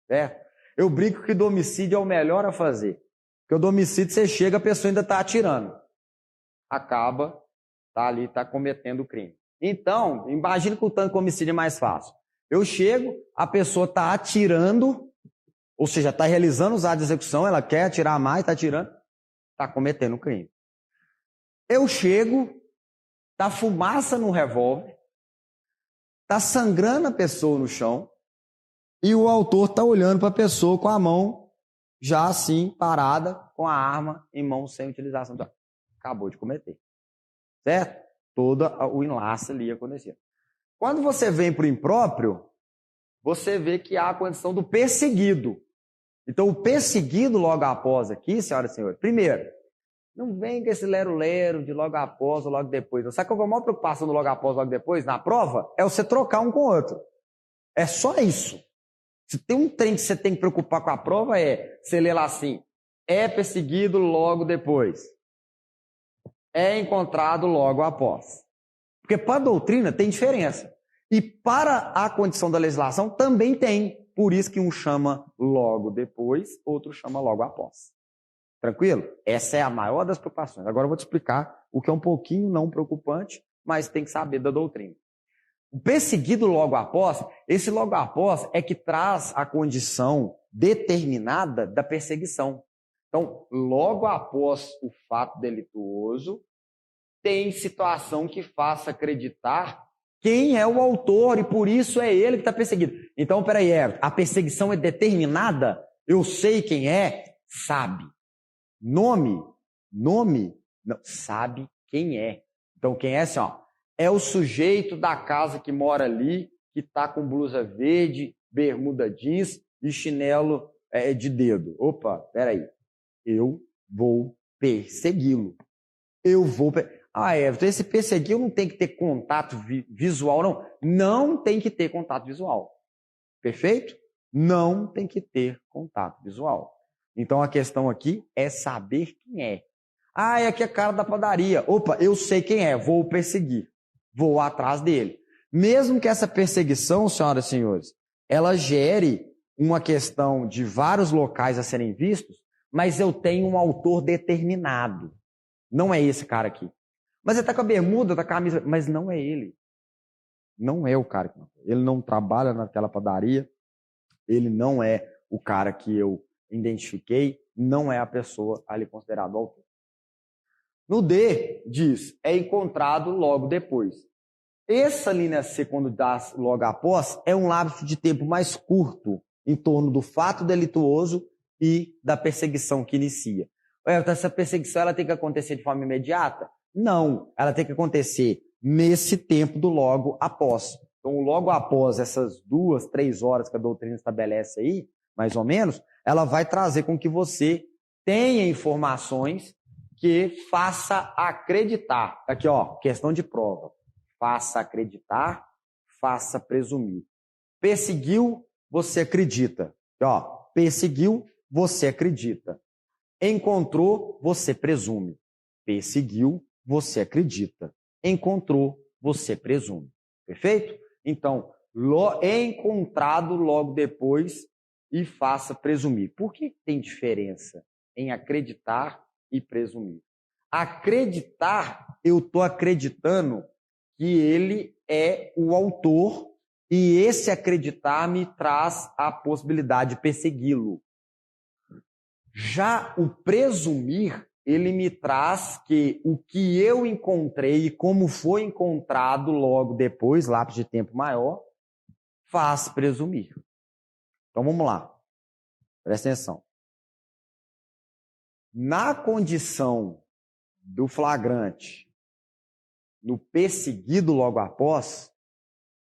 Certo? Eu brinco que o homicídio é o melhor a fazer. Porque o homicídio, você chega, a pessoa ainda está atirando. Acaba, está ali, está cometendo o crime. Então, imagine que o tanto de homicídio é mais fácil. Eu chego, a pessoa está atirando, ou seja, está realizando os atos de execução, ela quer atirar mais, está atirando, está cometendo o crime. Eu chego, está fumaça no revólver, está sangrando a pessoa no chão, e o autor está olhando para a pessoa com a mão já assim, parada, com a arma em mão sem utilização. Acabou de cometer. Certo? Todo o enlace ali acontecendo. Quando você vem para o impróprio, você vê que há a condição do perseguido. Então, o perseguido logo após aqui, senhoras e senhores, primeiro, não vem com esse lero-lero de logo após ou logo depois. Sabe qual é a maior preocupação do logo após ou logo depois na prova? É você trocar um com o outro. É só isso. Se tem um trem que você tem que preocupar com a prova você lê lá assim, é perseguido logo depois. É encontrado logo após. Porque para a doutrina tem diferença. E para a condição da legislação também tem. Por isso que um chama logo depois, outro chama logo após. Tranquilo? Essa é a maior das preocupações. Agora eu vou te explicar o que é um pouquinho não preocupante, mas tem que saber da doutrina. O perseguido logo após, esse logo após é que traz a condição determinada da perseguição. Então, logo após o fato delituoso, tem situação que faça acreditar quem é o autor e por isso é ele que está perseguido. Então, peraí, a perseguição é determinada? Eu sei quem é? Sabe. Nome? Não, sabe quem é. Então, quem é assim, ó? É o sujeito da casa que mora ali, que está com blusa verde, bermuda jeans e chinelo de dedo. Opa, peraí. Eu vou persegui-lo. Everton, esse perseguir não tem que ter contato visual, não. Não tem que ter contato visual. Perfeito? Não tem que ter contato visual. Então, a questão aqui é saber quem é. É aqui a cara da padaria. Opa, eu sei quem é, vou perseguir. Vou atrás dele. Mesmo que essa perseguição, senhoras e senhores, ela gere uma questão de vários locais a serem vistos, mas eu tenho um autor determinado. Não é esse cara aqui. Mas ele está com a bermuda, está com a camisa, mas não é ele. Não é o cara que matou. Ele não trabalha naquela padaria, ele não é o cara que eu identifiquei, não é a pessoa ali considerada o autor. No D, diz, é encontrado logo depois. Essa linha C, quando dá logo após, é um lapso de tempo mais curto em torno do fato delituoso e da perseguição que inicia. Essa perseguição ela tem que acontecer de forma imediata? Não, ela tem que acontecer nesse tempo do logo após. Então, logo após essas 2, 3 horas que a doutrina estabelece aí, mais ou menos, ela vai trazer com que você tenha informações que faça acreditar. Aqui, ó, questão de prova. Faça acreditar, faça presumir. Perseguiu, você acredita. Ó, perseguiu, você acredita. Encontrou, você presume. Perseguiu, você acredita. Encontrou, você presume. Perfeito? Então, encontrado logo depois e faça presumir. Por que tem diferença em acreditar e presumir? Acreditar, eu estou acreditando que ele é o autor e esse acreditar me traz a possibilidade de persegui-lo. Já o presumir, ele me traz que o que eu encontrei e como foi encontrado logo depois, lapso de tempo maior, faz presumir. Então vamos lá. Presta atenção. Na condição do flagrante, no perseguido logo após,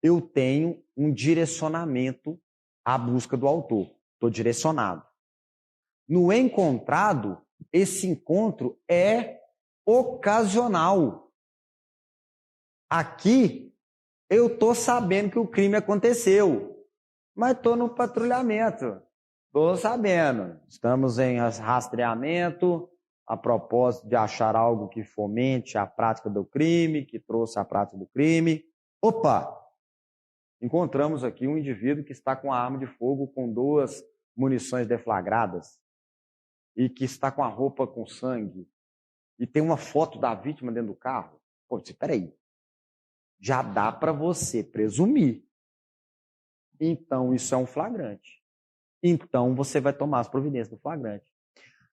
eu tenho um direcionamento à busca do autor. Estou direcionado. No encontrado, esse encontro é ocasional. Aqui, eu estou sabendo que o crime aconteceu, mas estou no patrulhamento. Estou sabendo. Estamos em rastreamento, a propósito de achar algo que fomente a prática do crime, que trouxe a prática do crime. Opa! Encontramos aqui um indivíduo que está com a arma de fogo com 2 munições deflagradas e que está com a roupa com sangue e tem uma foto da vítima dentro do carro. Pô, espera aí. Já dá para você presumir. Então, isso é um flagrante. Então, você vai tomar as providências do flagrante.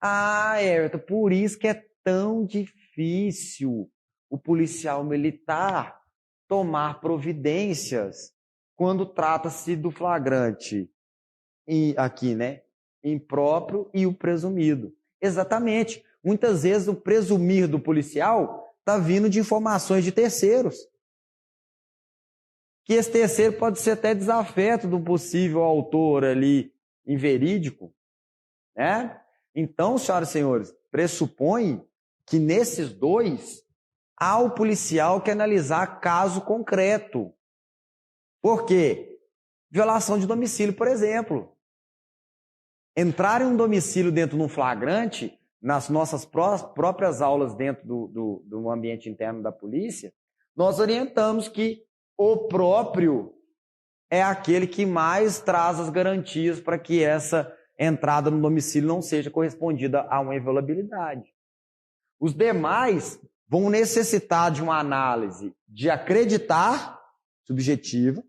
Ah, Everton, por isso que é tão difícil o policial militar tomar providências quando trata-se do flagrante. E aqui, né? Impróprio e o presumido. Exatamente. Muitas vezes o presumir do policial está vindo de informações de terceiros. Que esse terceiro pode ser até desafeto do possível autor ali inverídico, né? Então, senhoras e senhores, pressupõe que nesses 2 há o policial que analisar caso concreto. Por quê? Violação de domicílio, por exemplo. Entrar em um domicílio dentro de um flagrante, nas nossas próprias aulas dentro do ambiente interno da polícia, nós orientamos que o próprio é aquele que mais traz as garantias para que essa entrada no domicílio não seja correspondida a uma inviolabilidade. Os demais vão necessitar de uma análise de acreditar, subjetiva,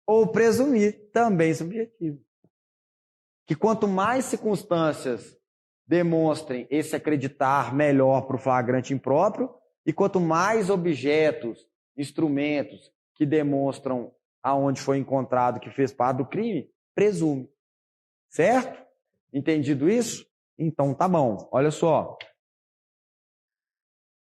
ou presumir, também subjetiva. Que quanto mais circunstâncias demonstrem esse acreditar melhor para o flagrante impróprio, e quanto mais objetos, instrumentos que demonstram aonde foi encontrado que fez parte do crime, presume. Certo? Entendido isso? Então tá bom. Olha só.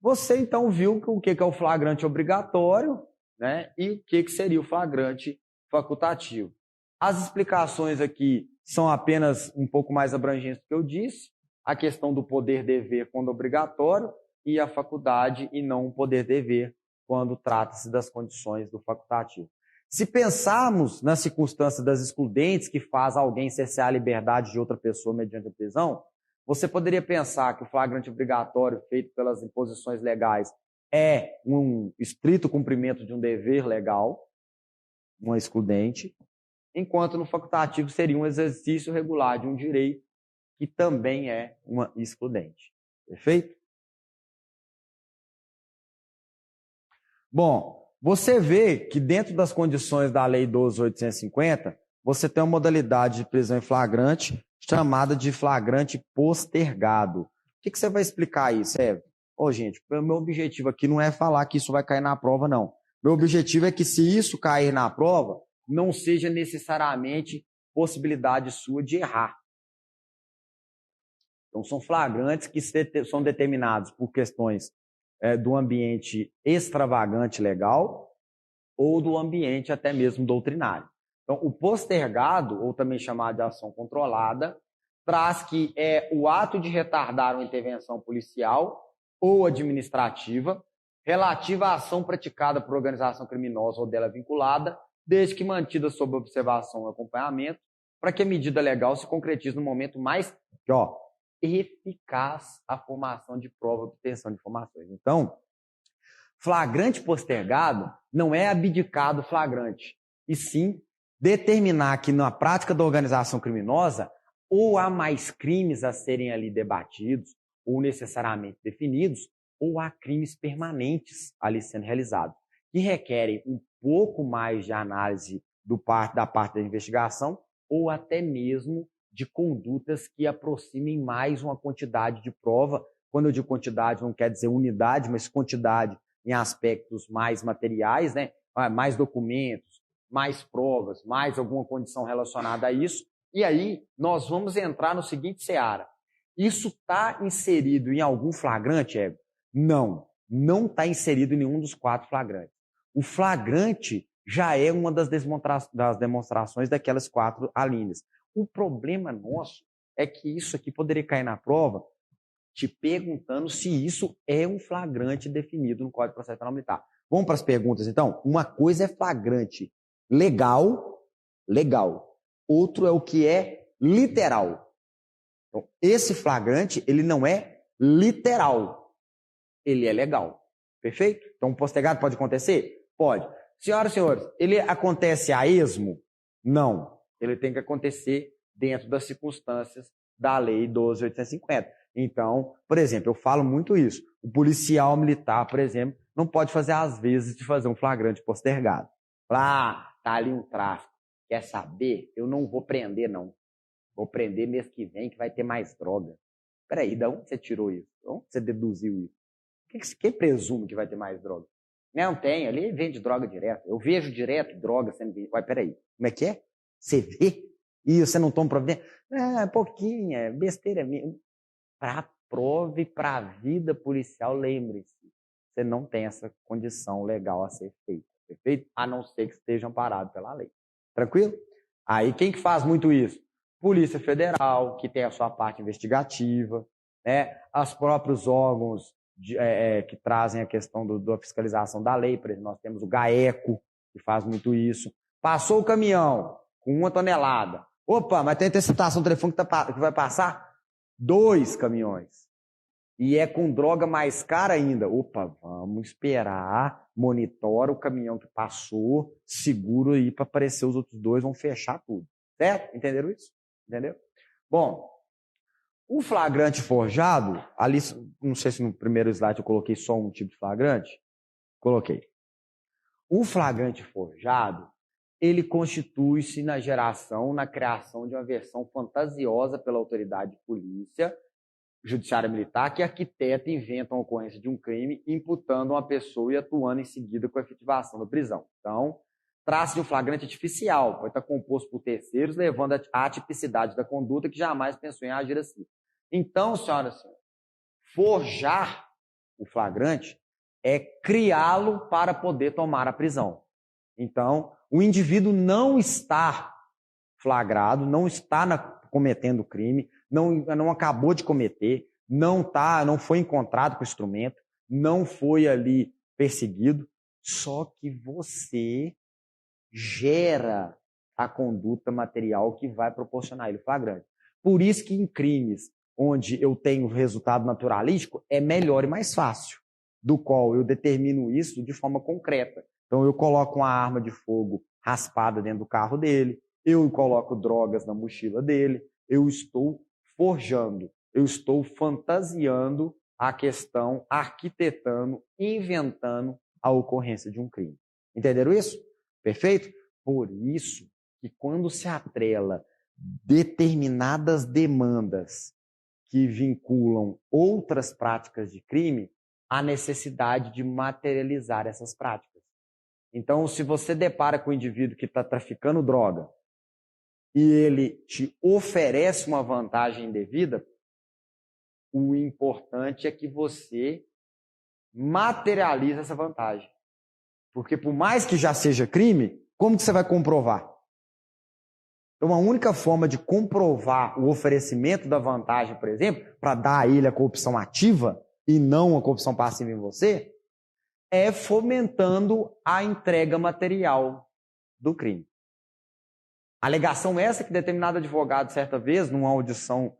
Você então viu o que é o flagrante obrigatório, né? E o que seria o flagrante facultativo. As explicações aqui são apenas um pouco mais abrangentes do que eu disse. A questão do poder-dever quando obrigatório e a faculdade e não o poder-dever quando trata-se das condições do facultativo. Se pensarmos na circunstância das excludentes que faz alguém cercear a liberdade de outra pessoa mediante a prisão, você poderia pensar que o flagrante obrigatório feito pelas imposições legais é um estrito cumprimento de um dever legal, uma excludente, enquanto no facultativo seria um exercício regular de um direito que também é uma excludente. Perfeito? Bom, você vê que dentro das condições da Lei 12.850, você tem uma modalidade de prisão em flagrante chamada de flagrante postergado. O que você vai explicar aí, Sérgio? Gente, o meu objetivo aqui não é falar que isso vai cair na prova, não. Meu objetivo é que se isso cair na prova, não seja necessariamente possibilidade sua de errar. Então, são flagrantes que são determinados por questões do ambiente extravagante legal ou do ambiente até mesmo doutrinário. Então, o postergado, ou também chamado de ação controlada, traz que é o ato de retardar uma intervenção policial ou administrativa relativa à ação praticada por organização criminosa ou dela vinculada, desde que mantida sob observação e acompanhamento, para que a medida legal se concretize no momento mais eficaz a formação de prova, obtenção de informações. Então, flagrante postergado não é abdicar do flagrante, e sim determinar que na prática da organização criminosa ou há mais crimes a serem ali debatidos ou necessariamente definidos, ou há crimes permanentes ali sendo realizados, que requerem um pouco mais de análise da parte da investigação ou até mesmo de condutas que aproximem mais uma quantidade de prova. Quando eu digo quantidade, não quer dizer unidade, mas quantidade em aspectos mais materiais, né? Mais documentos, mais provas, mais alguma condição relacionada a isso. E aí nós vamos entrar no seguinte seara. Isso está inserido em algum flagrante, Ego? Não, não está inserido em nenhum dos 4 flagrantes. O flagrante já é uma das demonstrações daquelas 4 alíneas. O problema nosso é que isso aqui poderia cair na prova te perguntando se isso é um flagrante definido no Código de Processo Penal Militar. Vamos para as perguntas, então? Uma coisa é flagrante legal. Outro é o que é literal. Então, esse flagrante, ele não é literal. Ele é legal. Perfeito? Então, um postergado pode acontecer? Pode. Senhoras e senhores, ele acontece a esmo? Não. Ele tem que acontecer dentro das circunstâncias da Lei 12.850. Então, por exemplo, eu falo muito isso. O policial militar, por exemplo, não pode fazer às vezes de fazer um flagrante postergado. Tá ali um tráfico. Quer saber? Eu não vou prender, não. Vou prender mês que vem que vai ter mais droga. Peraí, de onde você tirou isso? De onde você deduziu isso? Quem presume que vai ter mais droga? Não tem, ali vende droga direto. Eu vejo direto droga sendo vendida. Ué, peraí, como é que é? Você vê? E você não toma providência? Pouquinho, é besteira mesmo. Para a prova e para a vida policial, lembre-se, você não tem essa condição legal a ser feita, perfeito? A não ser que esteja amparado pela lei. Tranquilo? Aí quem que faz muito isso? Polícia Federal, que tem a sua parte investigativa, né? Os próprios órgãos que trazem a questão da fiscalização da lei, por exemplo, nós temos o GAECO, que faz muito isso. Passou o caminhão com 1 tonelada. Opa, mas tem interceptação telefônica que vai passar 2 caminhões. E é com droga mais cara ainda. Opa, vamos esperar, monitora o caminhão que passou, seguro aí para aparecer os outros 2, vão fechar tudo. Certo? Entenderam isso? Entendeu? Bom, o flagrante forjado, ali, não sei se no primeiro slide eu coloquei só um tipo de flagrante. Coloquei. O flagrante forjado, ele constitui-se na criação de uma versão fantasiosa pela autoridade de polícia, judiciária militar, que arquiteta e inventa a ocorrência de um crime, imputando uma pessoa e atuando em seguida com a efetivação da prisão. Então, trata-se de um flagrante artificial, pode estar composto por terceiros, levando à atipicidade da conduta que jamais pensou em agir assim. Então, senhoras e senhores, forjar o flagrante é criá-lo para poder tomar a prisão. Então, o indivíduo não está flagrado, não está cometendo crime, não acabou de cometer, não foi encontrado com o instrumento, não foi ali perseguido, só que você gera a conduta material que vai proporcionar ele flagrante. Por isso que em crimes onde eu tenho resultado naturalístico, é melhor e mais fácil, do qual eu determino isso de forma concreta. Então eu coloco uma arma de fogo raspada dentro do carro dele, eu coloco drogas na mochila dele, eu estou forjando, eu estou fantasiando a questão, arquitetando, inventando a ocorrência de um crime. Entenderam isso? Perfeito? Por isso que quando se atrela determinadas demandas que vinculam outras práticas de crime, há necessidade de materializar essas práticas. Então, se você depara com um indivíduo que está traficando droga e ele te oferece uma vantagem indevida, o importante é que você materialize essa vantagem. Porque por mais que já seja crime, como que você vai comprovar? Então, a única forma de comprovar o oferecimento da vantagem, por exemplo, para dar a ele a corrupção ativa e não a corrupção passiva em você, é fomentando a entrega material do crime. A alegação essa que determinado advogado, certa vez, numa audição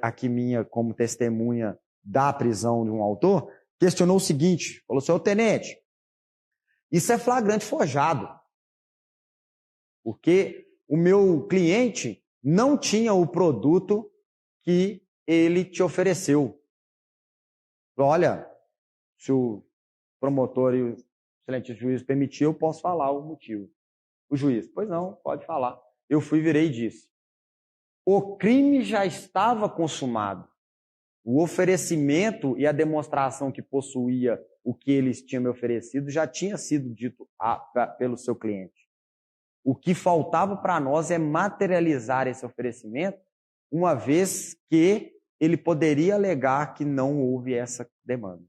aqui minha como testemunha da prisão de um autor, questionou o seguinte, falou, senhor tenente, isso é flagrante forjado, porque o meu cliente não tinha o produto que ele te ofereceu. Olha, se o promotor e o excelente juiz permitir, eu posso falar o motivo. O juiz, pois não, pode falar. Eu virei e disse, o crime já estava consumado. O oferecimento e a demonstração que possuía o que eles tinham me oferecido já tinha sido dito pelo seu cliente. O que faltava para nós é materializar esse oferecimento, uma vez que ele poderia alegar que não houve essa demanda.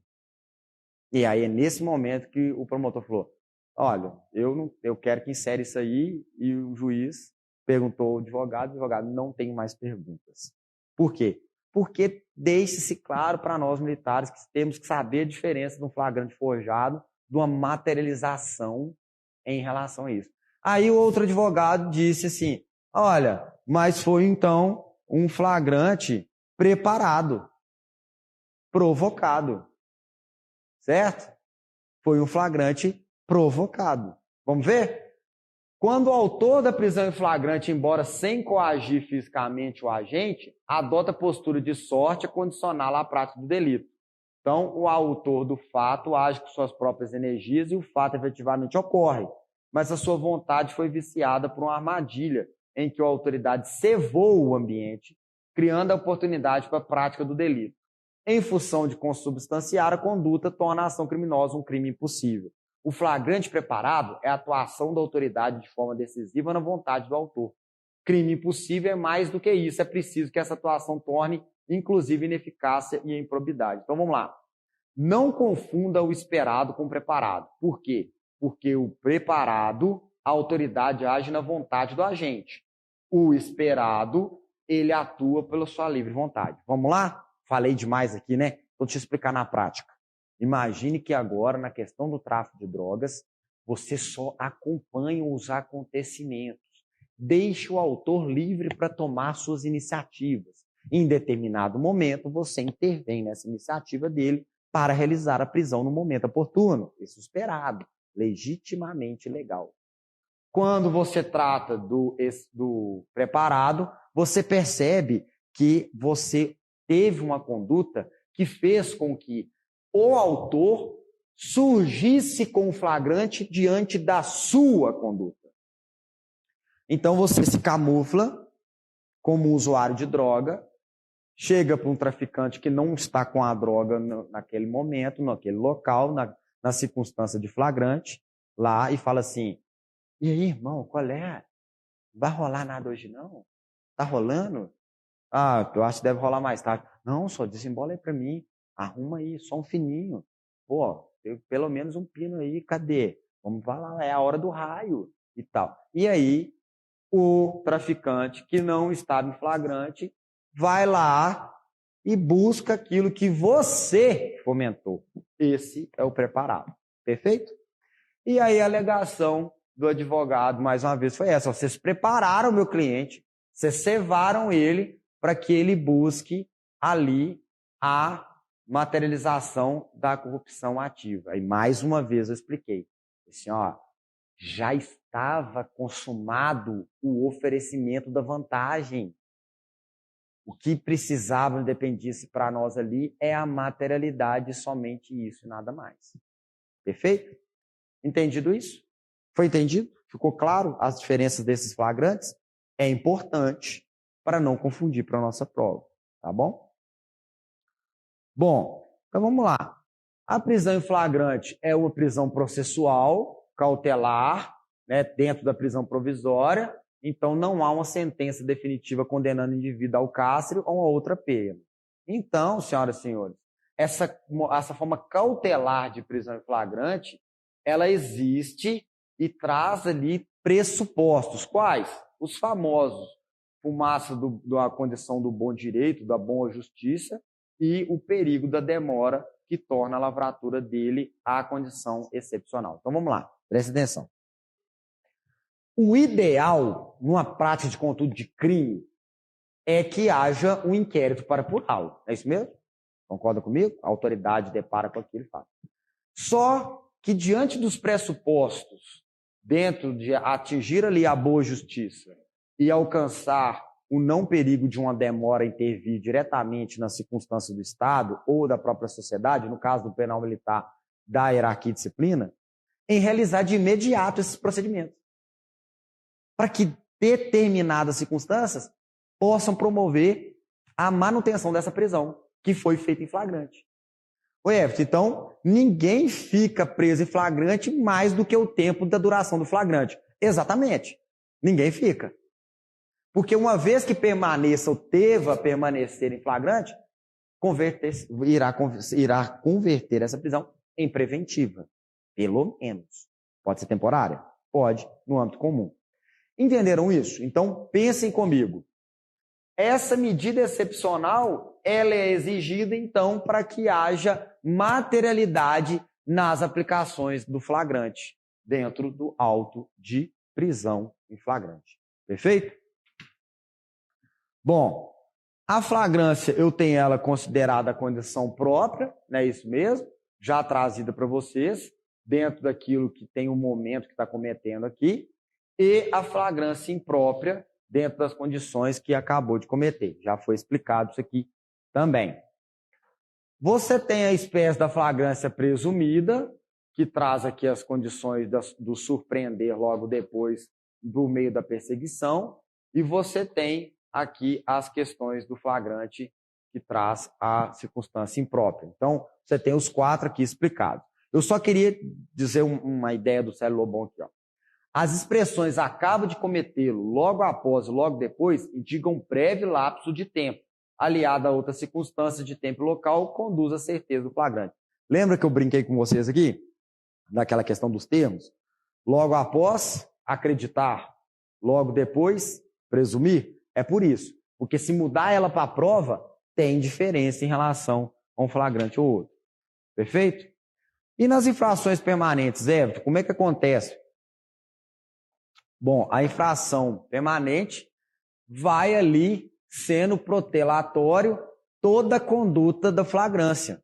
E aí é nesse momento que o promotor falou, olha, eu quero que insere isso aí, e o juiz perguntou ao advogado, o advogado não tem mais perguntas. Por quê? Porque deixe-se claro para nós militares que temos que saber a diferença de um flagrante forjado, de uma materialização em relação a isso. Aí o outro advogado disse assim, olha, mas foi então um flagrante preparado, provocado, certo? Foi um flagrante provocado. Vamos ver? Quando o autor da prisão em flagrante, embora sem coagir fisicamente o agente, adota postura de sorte a condicioná-la à prática do delito. Então, o autor do fato age com suas próprias energias e o fato efetivamente ocorre. Mas a sua vontade foi viciada por uma armadilha em que a autoridade cevou o ambiente, criando a oportunidade para a prática do delito. Em função de consubstanciar a conduta, torna a ação criminosa um crime impossível. O flagrante preparado é a atuação da autoridade de forma decisiva na vontade do autor. Crime impossível é mais do que isso, é preciso que essa atuação torne, inclusive, ineficácia e improbidade. Então vamos lá. Não confunda o esperado com o preparado. Por quê? Porque o preparado, a autoridade age na vontade do agente. O esperado, ele atua pela sua livre vontade. Vamos lá? Falei demais aqui, né? Vou te explicar na prática. Imagine que agora, na questão do tráfico de drogas, você só acompanha os acontecimentos. Deixe o autor livre para tomar suas iniciativas. Em determinado momento, você intervém nessa iniciativa dele para realizar a prisão no momento oportuno. Isso esperado, legitimamente legal. Quando você trata do preparado, você percebe que você teve uma conduta que fez com que o autor surgisse com o flagrante diante da sua conduta. Então você se camufla como usuário de droga, chega para um traficante que não está com a droga naquele momento, naquele local, na circunstância de flagrante, lá, e fala assim, e aí, irmão, qual é? Vai rolar nada hoje não? Tá rolando? Ah, eu acho que deve rolar mais tarde. Não, só desembola aí para mim. Arruma aí, só um fininho. Pô, pelo menos um pino aí, cadê? Vamos lá, é a hora do raio e tal. E aí, o traficante que não estava em flagrante vai lá e busca aquilo que você fomentou. Esse é o preparado. Perfeito? E aí a alegação do advogado, mais uma vez, foi essa. Vocês prepararam o meu cliente, vocês cevaram ele para que ele busque ali a materialização da corrupção ativa. E mais uma vez eu expliquei. Assim, ó, já estava consumado o oferecimento da vantagem. O que precisava, dependesse para nós ali, é a materialidade, somente isso e nada mais. Perfeito? Entendido isso? Foi entendido? Ficou claro as diferenças desses flagrantes? É importante para não confundir para a nossa prova, tá bom? Bom, então vamos lá. A prisão em flagrante é uma prisão processual, cautelar, né, dentro da prisão provisória, então não há uma sentença definitiva condenando o indivíduo ao cárcere ou a outra pena. Então, senhoras e senhores, essa forma cautelar de prisão em flagrante, ela existe e traz ali pressupostos. Quais? Os famosos: fumaça da condição do bom direito, da boa justiça, e o perigo da demora, que torna a lavratura dele a condição excepcional. Então vamos lá, preste atenção. O ideal, numa prática de conduta de crime, é que haja um inquérito para apurá-lo. É isso mesmo? Concorda comigo? A autoridade depara com aquilo e fala. Só que diante dos pressupostos, dentro de atingir ali a boa justiça e alcançar o não perigo de uma demora intervir diretamente na circunstância do Estado ou da própria sociedade, no caso do penal militar, da hierarquia e disciplina, em realizar de imediato esses procedimentos, para que determinadas circunstâncias possam promover a manutenção dessa prisão, que foi feita em flagrante. Ô Everton, então, ninguém fica preso em flagrante mais do que o tempo da duração do flagrante. Exatamente. Ninguém fica. Porque uma vez que permaneça ou deva permanecer em flagrante, irá converter essa prisão em preventiva. Pelo menos. Pode ser temporária? Pode, no âmbito comum. Entenderam isso? Então, pensem comigo. Essa medida excepcional, ela é exigida, então, para que haja materialidade nas aplicações do flagrante, dentro do auto de prisão em flagrante. Perfeito? Bom, a flagrância, eu tenho ela considerada condição própria, não é isso mesmo? Já trazida para vocês, dentro daquilo que tem o momento que está cometendo aqui, e a flagrância imprópria, dentro das condições que acabou de cometer. Já foi explicado isso aqui também. Você tem a espécie da flagrância presumida, que traz aqui as condições do surpreender logo depois do meio da perseguição, e você tem aqui as questões do flagrante, que traz a circunstância imprópria. Então, você tem os 4 aqui explicados. Eu só queria dizer uma ideia do Célio Lobão aqui, ó. As expressões acaba de cometê-lo, logo após, logo depois, indicam um breve lapso de tempo, aliado a outras circunstâncias de tempo e local, conduz à certeza do flagrante. Lembra que eu brinquei com vocês aqui? Daquela questão dos termos? Logo após, acreditar. Logo depois, presumir. É por isso. Porque se mudar ela para a prova, tem diferença em relação a um flagrante ou outro. Perfeito? E nas infrações permanentes, Everton, como é que acontece? Bom, a infração permanente vai ali sendo protelatório toda a conduta da flagrância.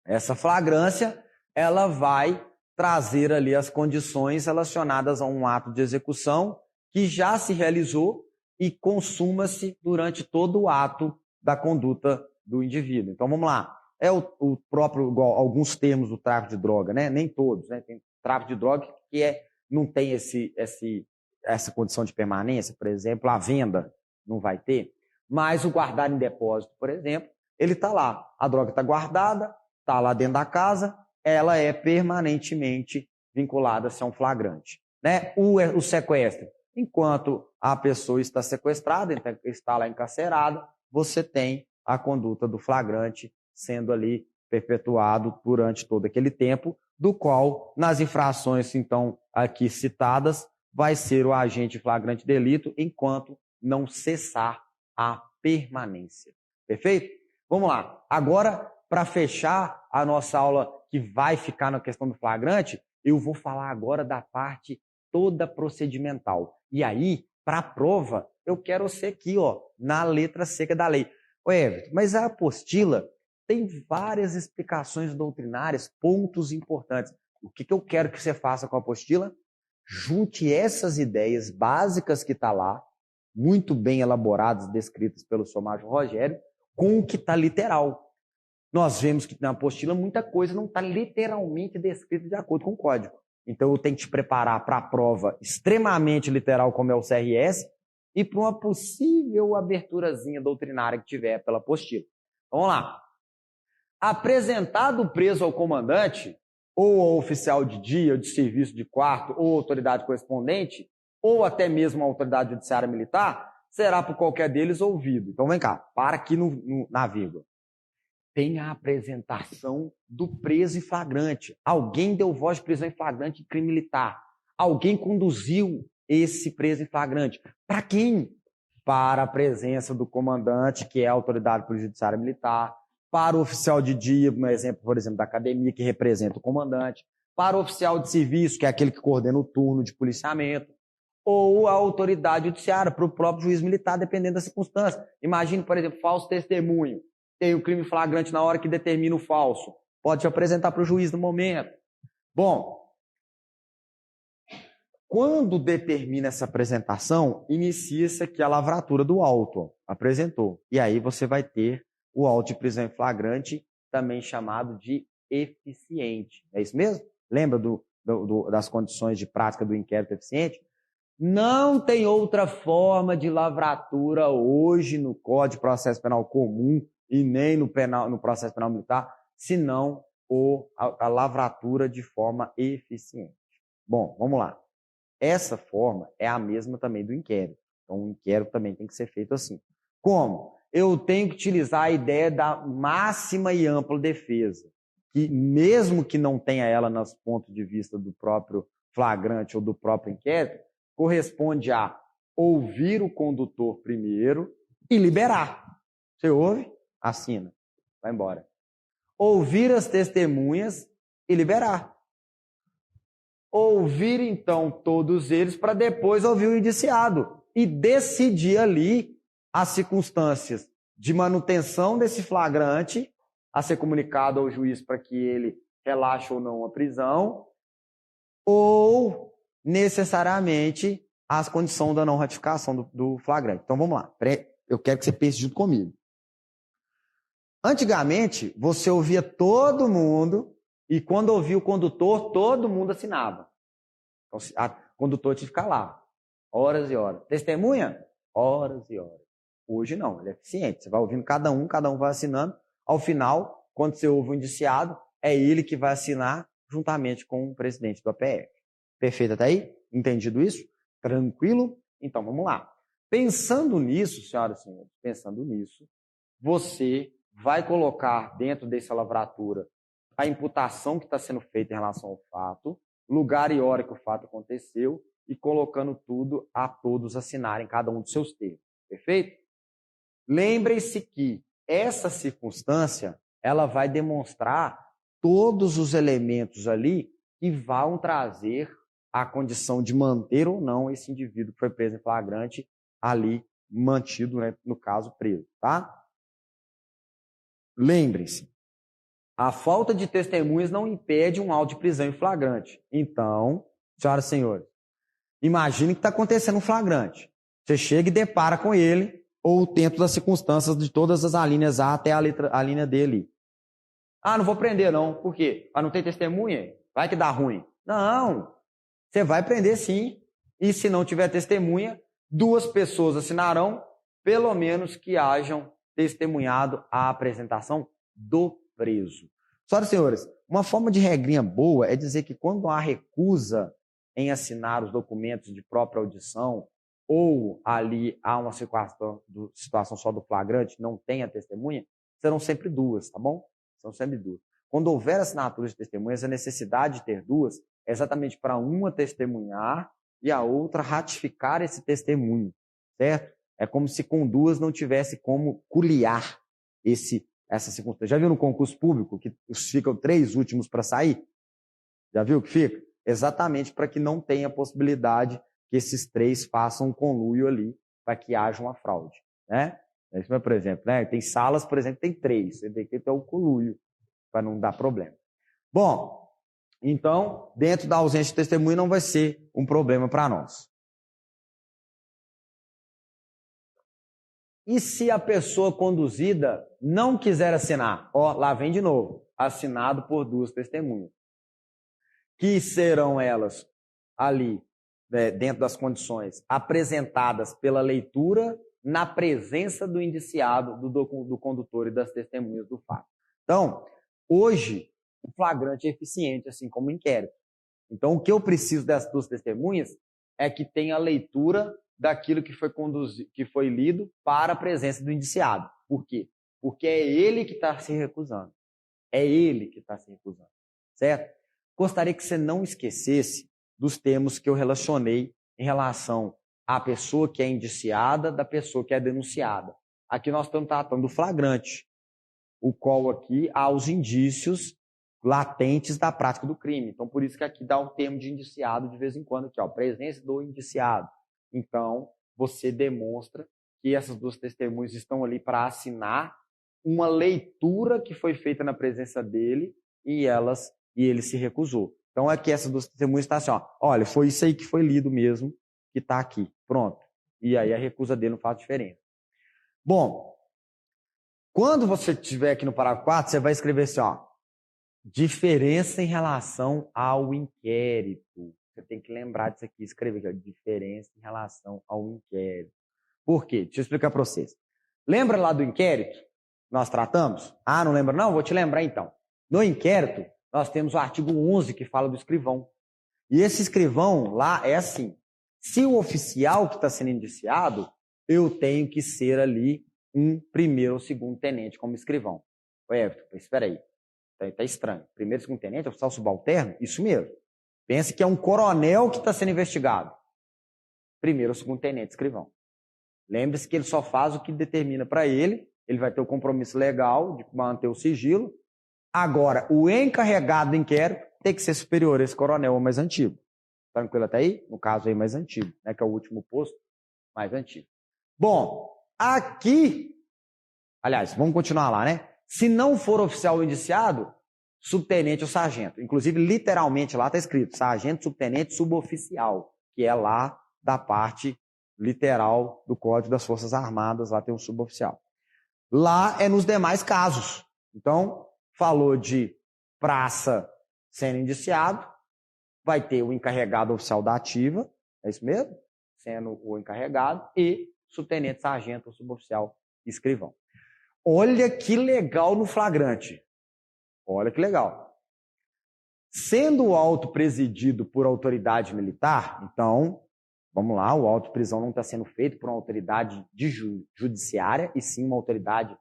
Essa flagrância, ela vai trazer ali as condições relacionadas a um ato de execução que já se realizou e consuma-se durante todo o ato da conduta do indivíduo. Então, vamos lá. É o próprio, igual alguns termos do tráfico de droga, né? Nem todos, né? Tem tráfico de droga que não tem essa condição de permanência, por exemplo, a venda não vai ter, mas o guardar em depósito, por exemplo, ele está lá. A droga está guardada, está lá dentro da casa, ela é permanentemente vinculada-se a um flagrante. Né? O sequestro, enquanto a pessoa está sequestrada, está lá encarcerada, você tem a conduta do flagrante sendo ali perpetuado durante todo aquele tempo, do qual, nas infrações, então, aqui citadas, vai ser o agente flagrante delito enquanto não cessar a permanência. Perfeito? Vamos lá. Agora, para fechar a nossa aula que vai ficar na questão do flagrante, eu vou falar agora da parte toda procedimental. E aí, para a prova, eu quero ser aqui, ó, na letra seca da lei. Ô Everton, mas a apostila tem várias explicações doutrinárias, pontos importantes. O que eu quero que você faça com a apostila? junte essas ideias básicas que está lá, muito bem elaboradas, descritas pelo seu Major Rogério, com o que está literal. Nós vemos que na apostila muita coisa não está literalmente descrita de acordo com o código. Então eu tenho que te preparar para a prova extremamente literal, como é o CRS, e para uma possível aberturazinha doutrinária que tiver pela apostila. Vamos lá. Apresentado o preso ao comandante, ou ao oficial de dia, de serviço de quarto, ou autoridade correspondente, ou até mesmo a autoridade judiciária militar, será por qualquer deles ouvido. Então vem cá, para aqui na vírgula. Tem a apresentação do preso em flagrante. Alguém deu voz de prisão em flagrante em crime militar. Alguém conduziu esse preso em flagrante. Para quem? Para a presença do comandante, que é a autoridade judiciária militar, para o oficial de dia, um exemplo, por exemplo, da academia, que representa o comandante, para o oficial de serviço, que é aquele que coordena o turno de policiamento, ou a autoridade judiciária, para o próprio juiz militar, dependendo da circunstância. Imagine, por exemplo, falso testemunho. Tem o crime flagrante na hora que determina o falso. Pode apresentar para o juiz no momento. Bom, quando determina essa apresentação, inicia-se aqui a lavratura do auto. Apresentou. E aí você vai ter o auto de prisão em flagrante, também chamado de eficiente. É isso mesmo? Lembra das condições de prática do inquérito eficiente? Não tem outra forma de lavratura hoje no Código de Processo Penal Comum e nem no processo penal militar, senão a lavratura de forma eficiente. Bom, vamos lá. Essa forma é a mesma também do inquérito. Então, o inquérito também tem que ser feito assim. Como? Eu tenho que utilizar a ideia da máxima e ampla defesa, que mesmo que não tenha ela nos pontos de vista do próprio flagrante ou do próprio inquérito, corresponde a ouvir o condutor primeiro e liberar. Você ouve? Assina. Vai embora. Ouvir as testemunhas e liberar. Ouvir, então, todos eles para depois ouvir o indiciado e decidir ali as circunstâncias de manutenção desse flagrante a ser comunicado ao juiz para que ele relaxe ou não a prisão, ou necessariamente as condições da não ratificação do flagrante. Então vamos lá, eu quero que você pense junto comigo. Antigamente, você ouvia todo mundo e quando ouvia o condutor, todo mundo assinava. Então, o condutor tinha que ficar lá, horas e horas. Testemunha? Horas e horas. Hoje não, ele é eficiente. Você vai ouvindo cada um vai assinando. Ao final, quando você ouve o indiciado, é ele que vai assinar juntamente com o presidente do APF. Perfeito até aí? Entendido isso? Tranquilo? Então, vamos lá. Pensando nisso, senhoras e senhores, pensando nisso, você vai colocar dentro dessa lavratura a imputação que está sendo feita em relação ao fato, lugar e hora que o fato aconteceu e colocando tudo a todos assinarem cada um dos seus termos. Perfeito? Lembre-se que essa circunstância ela vai demonstrar todos os elementos ali que vão trazer a condição de manter ou não esse indivíduo que foi preso em flagrante ali mantido, né, no caso preso, tá? Lembrem-se, a falta de testemunhas não impede um auto de prisão em flagrante. Então, senhoras e senhores, imagine que está acontecendo um flagrante. Você chega e depara com ele, ou dentro das circunstâncias de todas as alíneas A até a linha D ali. Ah, não vou prender não. Por quê? Ah, não tem testemunha? Vai que dá ruim. Não, você vai prender sim. E se não tiver testemunha, 2 pessoas assinarão, pelo menos que hajam testemunhado a apresentação do preso. Senhoras e senhores, uma forma de regrinha boa é dizer que quando há recusa em assinar os documentos de própria audição, ou ali há uma situação só do flagrante, não tem a testemunha, serão sempre 2, tá bom? São sempre 2. Quando houver assinatura de testemunhas, a necessidade de ter 2 é exatamente para uma testemunhar e a outra ratificar esse testemunho, certo? É como se com 2 não tivesse como culiar essa circunstância. Já viu no concurso público que ficam 3 últimos para sair? Já viu que fica? Exatamente para que não tenha possibilidade que esses 3 façam um conluio ali para que haja uma fraude, né? Por exemplo, né? Tem salas, por exemplo, tem 3. Você tem que ter um conluio para não dar problema. Bom, Então, dentro da ausência de testemunha não vai ser um problema para nós. E se a pessoa conduzida não quiser assinar? Ó, lá vem de novo, assinado por duas testemunhas. Que serão elas ali, dentro das condições, apresentadas pela leitura na presença do indiciado, do condutor e das testemunhas do fato. Então, hoje, o flagrante é eficiente, assim como o inquérito. Então, o que eu preciso dessas duas testemunhas é que tenha a leitura daquilo que foi lido para a presença do indiciado. Por quê? Porque é ele que está se recusando. É ele que está se recusando. Certo? Gostaria que você não esquecesse dos termos que eu relacionei em relação à pessoa que é indiciada da pessoa que é denunciada. Aqui nós estamos tratando do flagrante, o qual aqui há os indícios latentes da prática do crime. Então, por isso que aqui dá o termo de indiciado de vez em quando, aqui, ó, presença do indiciado. Então, você demonstra que essas duas testemunhas estão ali para assinar uma leitura que foi feita na presença dele e ele se recusou. Então, é que essas duas testemunhas estão assim, ó, olha, foi isso aí que foi lido mesmo, que está aqui, pronto. E aí a recusa dele não faz diferença. Bom, quando você estiver aqui no parágrafo 4, você vai escrever assim, ó, diferença em relação ao inquérito. Você tem que lembrar disso aqui, escrever aqui, diferença em relação ao inquérito. Por quê? Deixa eu explicar para vocês. Lembra lá do inquérito? Nós tratamos? Ah, não lembra não? Vou te lembrar então. No inquérito, nós temos o artigo 11 que fala do escrivão. E esse escrivão lá é assim, se o oficial que está sendo indiciado, eu tenho que ser ali um primeiro ou segundo tenente como escrivão. Ô Everton, espera aí. Está estranho. Primeiro, segundo tenente, oficial subalterno? Isso mesmo. Pense que é um coronel que está sendo investigado. Primeiro ou segundo tenente, escrivão. Lembre-se que ele só faz o que determina para ele. Ele vai ter o compromisso legal de manter o sigilo. Agora, o encarregado do inquérito tem que ser superior a esse coronel ou mais antigo. Tranquilo até aí? No caso aí, mais antigo, né? Que é o último posto, mais antigo. Bom, aqui... Aliás, vamos continuar lá, né? Se não for oficial ou indiciado, subtenente ou sargento. Inclusive, literalmente, lá está escrito sargento, subtenente, suboficial, que é lá da parte literal do Código das Forças Armadas, lá tem um suboficial. Lá é nos demais casos. Então, falou de praça sendo indiciado, vai ter o encarregado oficial da ativa, é isso mesmo? Sendo o encarregado, e subtenente, sargento ou suboficial escrivão. Olha que legal no flagrante. Olha que legal. Sendo o auto presidido por autoridade militar, então, vamos lá, o auto prisão não está sendo feito por uma autoridade judiciária, e sim uma autoridade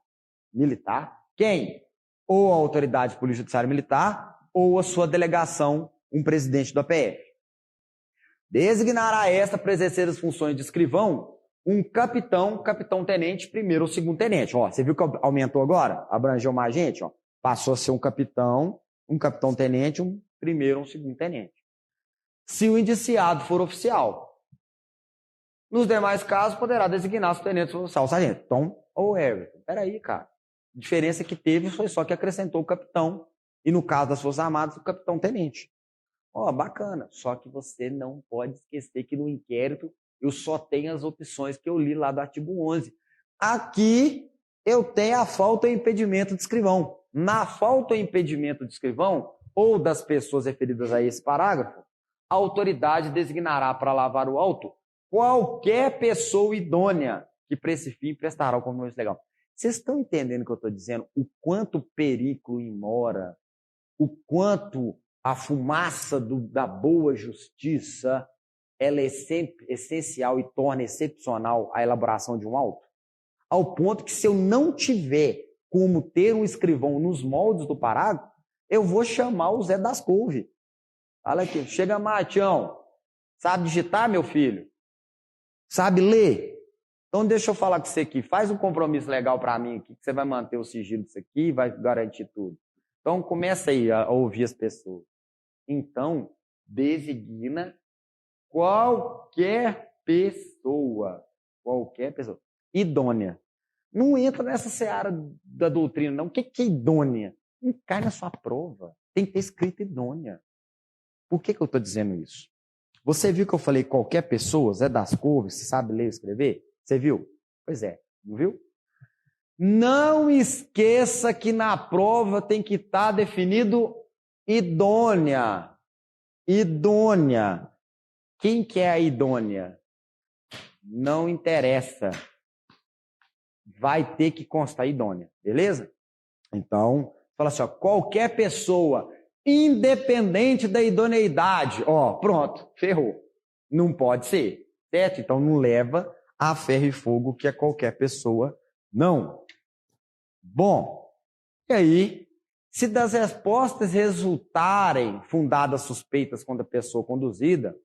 militar. Quem? Ou a autoridade polícia judiciária militar, ou a sua delegação, um presidente do APF. Designará esta para exercer as funções de escrivão um capitão, capitão-tenente, primeiro ou segundo-tenente. Ó, você viu que aumentou agora? Abrangeu mais gente? Ó. Passou a ser um capitão-tenente, um primeiro ou um segundo-tenente. Se o indiciado for oficial. Nos demais casos, poderá designar os tenentes oficial, sargento. Então, Everton, peraí, cara. A diferença que teve foi só que acrescentou o capitão. E no caso das Forças Armadas, o capitão-tenente. Ó, bacana. Só que você não pode esquecer que no inquérito eu só tenho as opções que eu li lá do artigo 11. Aqui eu tenho a falta ou impedimento de escrivão. Na falta ou impedimento de escrivão, ou das pessoas referidas a esse parágrafo, a autoridade designará para lavar o auto qualquer pessoa idônea que para esse fim prestará o compromisso legal. Vocês estão entendendo o que eu estou dizendo? O quanto perigo imora, o quanto a fumaça da boa justiça ela é essencial e torna excepcional a elaboração de um auto? Ao ponto que se eu não tiver como ter um escrivão nos moldes do parágrafo, eu vou chamar o Zé das Couve. Fala aqui, chega Matião, sabe digitar, meu filho? Sabe ler? Então deixa eu falar com você aqui, faz um compromisso legal para mim aqui, que você vai manter o sigilo disso aqui e vai garantir tudo. Então começa aí a ouvir as pessoas. Então, designa qualquer pessoa idônea. Não entra nessa seara da doutrina, não. O que é idônea? Não cai na sua prova. Tem que ter escrito idônea. Por que eu estou dizendo isso? Você viu que eu falei qualquer pessoa, Zé das Couves, você sabe ler e escrever? Você viu? Pois é, não viu? Não esqueça que na prova tem que estar definido idônea. Idônea. Quem que é a idônea? Não interessa. Vai ter que constar idônea, beleza? Então, fala assim, ó, qualquer pessoa, independente da idoneidade, ó, pronto, ferrou. Não pode ser, certo? Então não leva a ferro e fogo que é qualquer pessoa, não. Bom, e aí, se das respostas resultarem fundadas suspeitas contra a pessoa conduzida,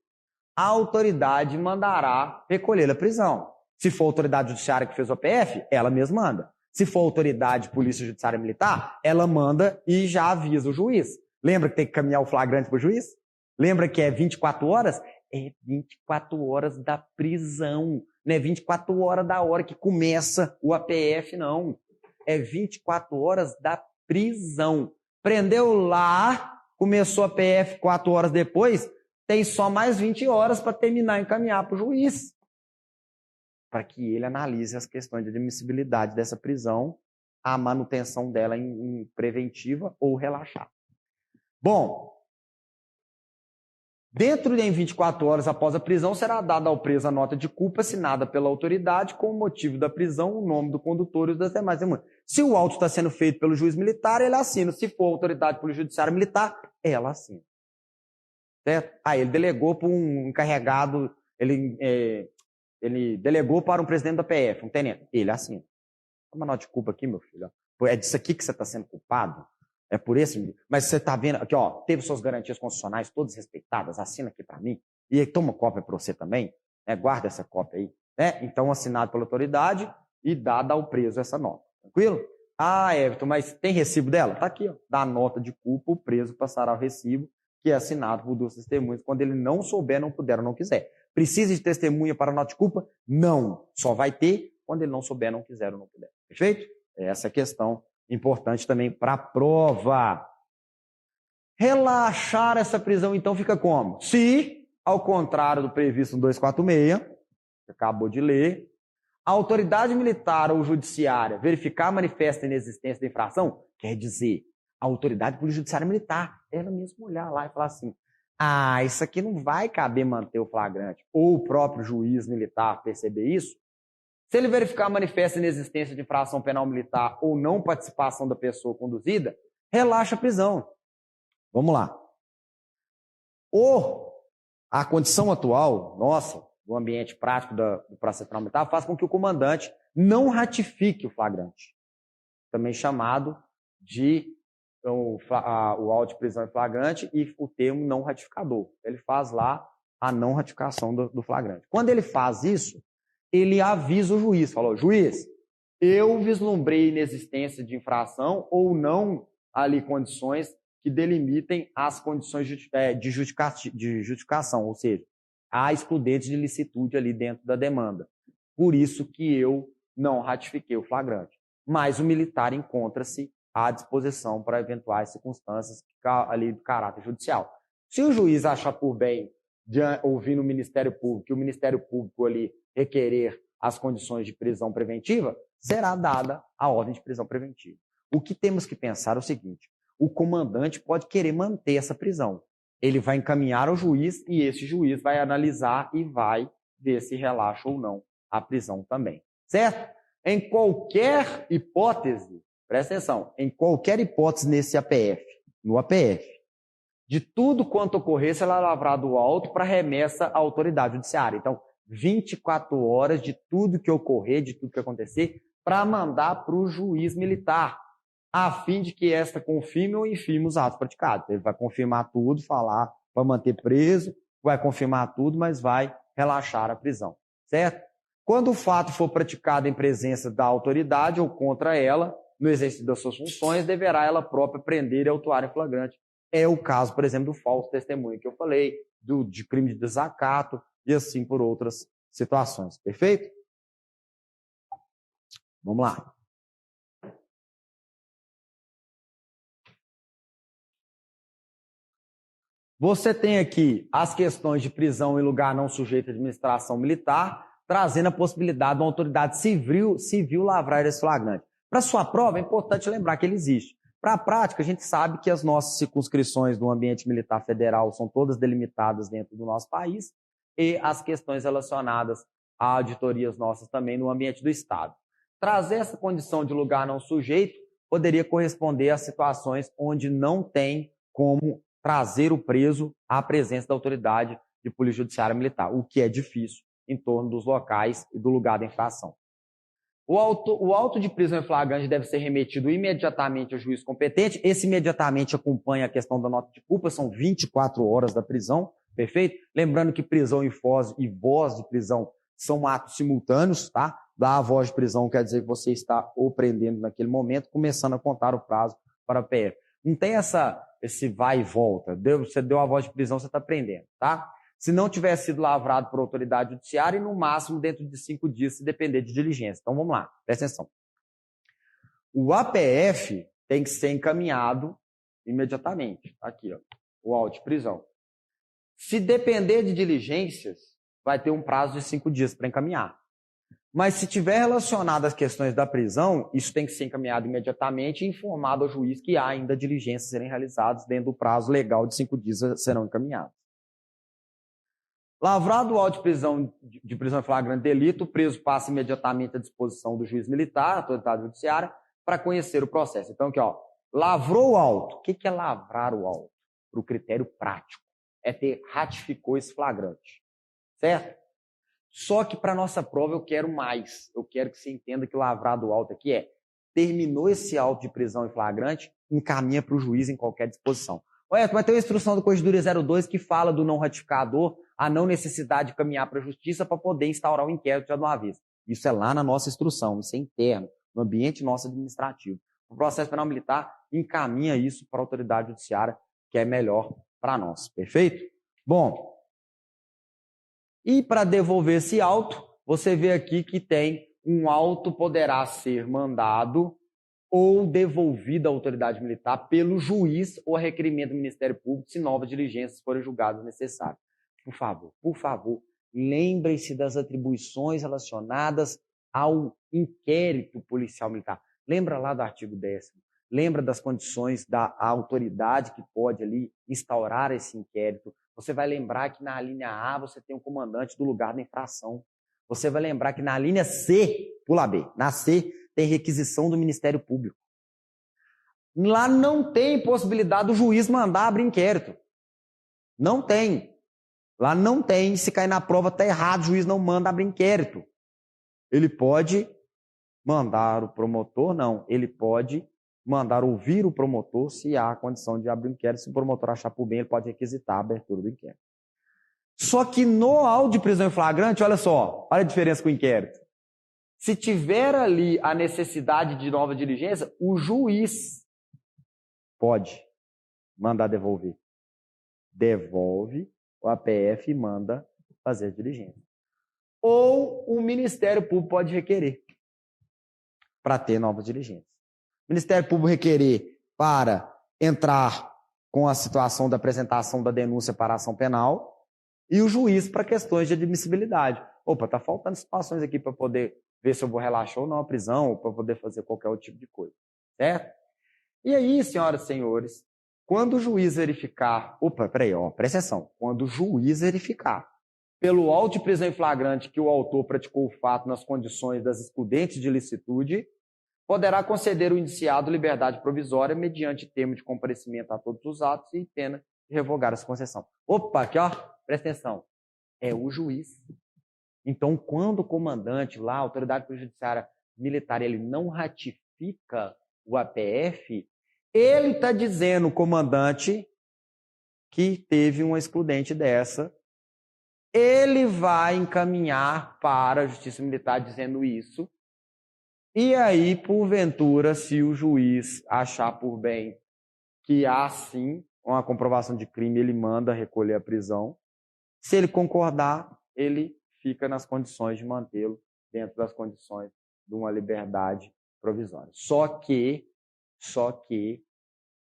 a autoridade mandará recolher a prisão. Se for a autoridade judiciária que fez o APF, ela mesma manda. Se for a autoridade polícia judiciária militar, ela manda e já avisa o juiz. Lembra que tem que caminhar o flagrante para o juiz? Lembra que é 24 horas? É 24 horas da prisão. Não é 24 horas da hora que começa o APF, não. É 24 horas da prisão. Prendeu lá, começou a APF 4 horas depois, tem só mais 20 horas para terminar e encaminhar para o juiz, para que ele analise as questões de admissibilidade dessa prisão, a manutenção dela em preventiva ou relaxar. Bom, dentro de 24 horas após a prisão, será dada ao preso a nota de culpa assinada pela autoridade com o motivo da prisão, o nome do condutor e os demais testemunhas. Se o auto está sendo feito pelo juiz militar, ele assina. Se for autoridade polícia judiciária militar, ela assina. Certo? Ele delegou para um encarregado, ele delegou para um presidente da PF, um tenente. Ele assina. Toma nota de culpa aqui, meu filho. É disso aqui que você está sendo culpado. É por esse. Mas você está vendo aqui, ó, teve suas garantias constitucionais todas respeitadas, assina aqui para mim. E aí toma cópia para você também. Guarda essa cópia aí. Então, assinado pela autoridade e dada ao preso essa nota. Tranquilo? Everton, mas tem recibo dela? Tá aqui, ó. Da nota de culpa, o preso passará o recibo, que é assinado por 2 testemunhas, quando ele não souber, não puder ou não quiser. Precisa de testemunha para nota de culpa? Não. Só vai ter quando ele não souber, não quiser ou não puder. Perfeito? Essa é a questão importante também para a prova. Relaxar essa prisão, então, fica como? Se, ao contrário do previsto no 246, que acabou de ler, a autoridade militar ou judiciária verificar manifesta inexistência da infração, quer dizer, a autoridade polícia judiciária militar, ela mesma olhar lá e falar assim, isso aqui não vai caber manter o flagrante, ou o próprio juiz militar perceber isso, se ele verificar manifesta inexistência de infração penal militar ou não participação da pessoa conduzida, relaxa a prisão. Vamos lá. A condição atual, nossa, do ambiente prático do processo penal militar, faz com que o comandante não ratifique o flagrante, também chamado de o auto de prisão em flagrante e o termo não ratificador. Ele faz lá a não ratificação do flagrante. Quando ele faz isso, ele avisa o juiz, falou, juiz, eu vislumbrei inexistência de infração ou não ali condições que delimitem as condições de justificação, ou seja, há excludentes de licitude ali dentro da demanda. Por isso que eu não ratifiquei o flagrante. Mas o militar encontra-se à disposição para eventuais circunstâncias ali do caráter judicial. Se o juiz achar por bem, ouvindo o Ministério Público, que o Ministério Público ali requerer as condições de prisão preventiva, será dada a ordem de prisão preventiva. O que temos que pensar é o seguinte, o comandante pode querer manter essa prisão. Ele vai encaminhar ao juiz e esse juiz vai analisar e vai ver se relaxa ou não a prisão também. Certo? Em qualquer hipótese, presta atenção, em qualquer hipótese nesse APF, no APF, de tudo quanto ocorrer, será lavrado o auto para remessa à autoridade judiciária. Então, 24 horas de tudo que ocorrer, de tudo que acontecer, para mandar para o juiz militar, a fim de que esta confirme ou infirme os atos praticados. Ele vai confirmar tudo, falar para manter preso, vai confirmar tudo, mas vai relaxar a prisão, certo? Quando o fato for praticado em presença da autoridade ou contra ela, no exercício das suas funções, deverá ela própria prender e autuar em flagrante. É o caso, por exemplo, do falso testemunho que eu falei, de crime de desacato e assim por outras situações. Perfeito? Vamos lá. Você tem aqui as questões de prisão em lugar não sujeito à administração militar, trazendo a possibilidade de uma autoridade civil lavrar esse flagrante. Para sua prova, é importante lembrar que ele existe. Para a prática, a gente sabe que as nossas circunscrições do ambiente militar federal são todas delimitadas dentro do nosso país e as questões relacionadas a auditorias nossas também no ambiente do Estado. Trazer essa condição de lugar não sujeito poderia corresponder a situações onde não tem como trazer o preso à presença da autoridade de polícia judiciária militar, o que é difícil em torno dos locais e do lugar da infração. O auto de prisão em flagrante deve ser remetido imediatamente ao juiz competente. Esse imediatamente acompanha a questão da nota de culpa, são 24 horas da prisão, perfeito? Lembrando que prisão e voz de prisão são atos simultâneos, tá? Dar a voz de prisão quer dizer que você está o prendendo naquele momento, começando a contar o prazo para a PF. Não tem esse vai e volta. Você deu a voz de prisão, você está prendendo, tá? Se não tiver sido lavrado por autoridade judiciária, e no máximo dentro de 5 dias, se depender de diligência. Então vamos lá, presta atenção. O APF tem que ser encaminhado imediatamente. Aqui, ó, o auto de prisão. Se depender de diligências, vai ter um prazo de 5 dias para encaminhar. Mas se tiver relacionado às questões da prisão, isso tem que ser encaminhado imediatamente e informado ao juiz que há ainda diligências a serem realizadas dentro do prazo legal de 5 dias serão encaminhados. Lavrado o auto de prisão em flagrante delito, o preso passa imediatamente à disposição do juiz militar, autoridade judiciária, para conhecer o processo. Então, aqui, ó, lavrou o auto. O que é lavrar o auto? Para o critério prático. É ratificou esse flagrante. Certo? Só que para nossa prova eu quero mais. Eu quero que você entenda que lavrado o auto aqui terminou esse auto de prisão em flagrante, encaminha para o juiz em qualquer disposição. Olha, vai ter uma instrução do Corregedoria 02 que fala do não ratificador, a não necessidade de caminhar para a justiça para poder instaurar o inquérito já de uma vez. Isso é lá na nossa instrução, isso é interno, no ambiente nosso administrativo. O processo penal militar encaminha isso para a autoridade judiciária, que é melhor para nós. Perfeito? Bom, e para devolver esse auto, você vê aqui que tem um auto poderá ser mandado ou devolvido à autoridade militar pelo juiz ou a requerimento do Ministério Público, se novas diligências forem julgadas necessárias. Por favor, lembrem-se das atribuições relacionadas ao inquérito policial militar. Lembra lá do artigo 10º. Lembra das condições da autoridade que pode ali instaurar esse inquérito. Você vai lembrar que na linha A você tem o comandante do lugar da infração. Você vai lembrar que na linha C, pula B, na C tem requisição do Ministério Público. Lá não tem possibilidade do juiz mandar abrir inquérito. Não tem. Lá não tem. Se cair na prova está errado, o juiz não manda abrir inquérito. Ele pode mandar o promotor, não. Ele pode mandar ouvir o promotor se há condição de abrir o inquérito. Se o promotor achar por bem, ele pode requisitar a abertura do inquérito. Só que no auto de prisão em flagrante, olha só, olha a diferença com o inquérito. Se tiver ali a necessidade de nova diligência, o juiz pode mandar devolver. Devolve, o APF manda fazer a diligência. Ou o Ministério Público pode requerer para ter novas diligências. O Ministério Público requerer para entrar com a situação da apresentação da denúncia para a ação penal e o juiz para questões de admissibilidade. Opa, está faltando situações aqui para poder ver se eu vou relaxar ou não a prisão, ou para poder fazer qualquer outro tipo de coisa. Certo? E aí, senhoras e senhores, quando o juiz verificar... Opa, peraí, ó, presta atenção. Quando o juiz verificar pelo auto de prisão em flagrante que o autor praticou o fato nas condições das excludentes de licitude, poderá conceder ao indiciado liberdade provisória mediante termo de comparecimento a todos os atos e pena de revogar essa concessão. Opa, aqui ó, presta atenção. É o juiz. Então, quando o comandante lá, a autoridade judiciária militar, ele não ratifica o APF, ele está dizendo, o comandante, que teve uma excludente dessa, ele vai encaminhar para a Justiça Militar dizendo isso. E aí, porventura, se o juiz achar por bem que há sim uma comprovação de crime, ele manda recolher a prisão. Se ele concordar, ele fica nas condições de mantê-lo dentro das condições de uma liberdade provisória. Só que,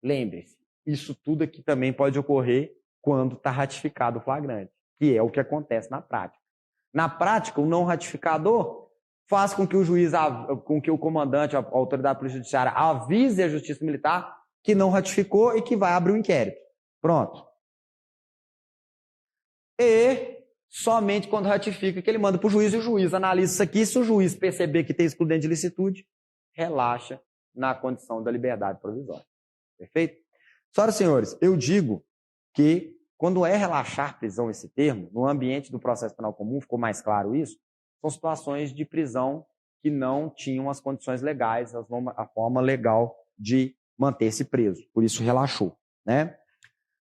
lembre-se, isso tudo aqui também pode ocorrer quando está ratificado o flagrante, que é o que acontece na prática. Na prática, o não ratificador faz com que o juiz, com que o comandante, a autoridade polícia judiciária avise a justiça militar que não ratificou e que vai abrir o inquérito. Pronto. E somente quando ratifica que ele manda para o juiz, e o juiz analisa isso aqui. Se o juiz perceber que tem excludente de licitude, relaxa na condição da liberdade provisória. Perfeito? Senhoras e senhores, eu digo que quando é relaxar prisão esse termo, no ambiente do processo penal comum, ficou mais claro isso, são situações de prisão que não tinham as condições legais, a forma legal de manter-se preso. Por isso relaxou, né?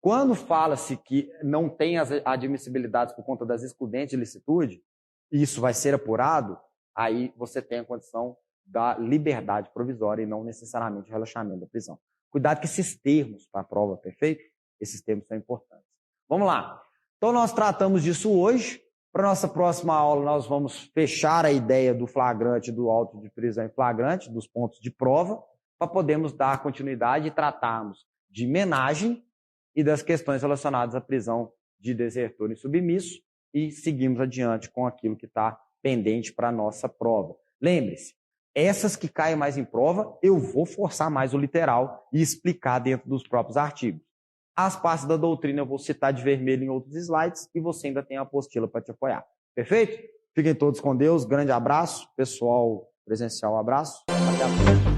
Quando fala-se que não tem as admissibilidades por conta das excludentes de licitude, isso vai ser apurado, aí você tem a condição da liberdade provisória e não necessariamente o relaxamento da prisão. Cuidado com esses termos para a prova, perfeito? Esses termos são importantes. Vamos lá. Então nós tratamos disso hoje. Para a nossa próxima aula nós vamos fechar a ideia do flagrante, do auto de prisão em flagrante, dos pontos de prova, para podermos dar continuidade e tratarmos de menagem e das questões relacionadas à prisão de desertor insubmisso e seguimos adiante com aquilo que está pendente para a nossa prova. Lembre-se, essas que caem mais em prova, eu vou forçar mais o literal e explicar dentro dos próprios artigos. As partes da doutrina eu vou citar de vermelho em outros slides e você ainda tem a apostila para te apoiar. Perfeito? Fiquem todos com Deus, grande abraço. Pessoal presencial, abraço. Até a próxima.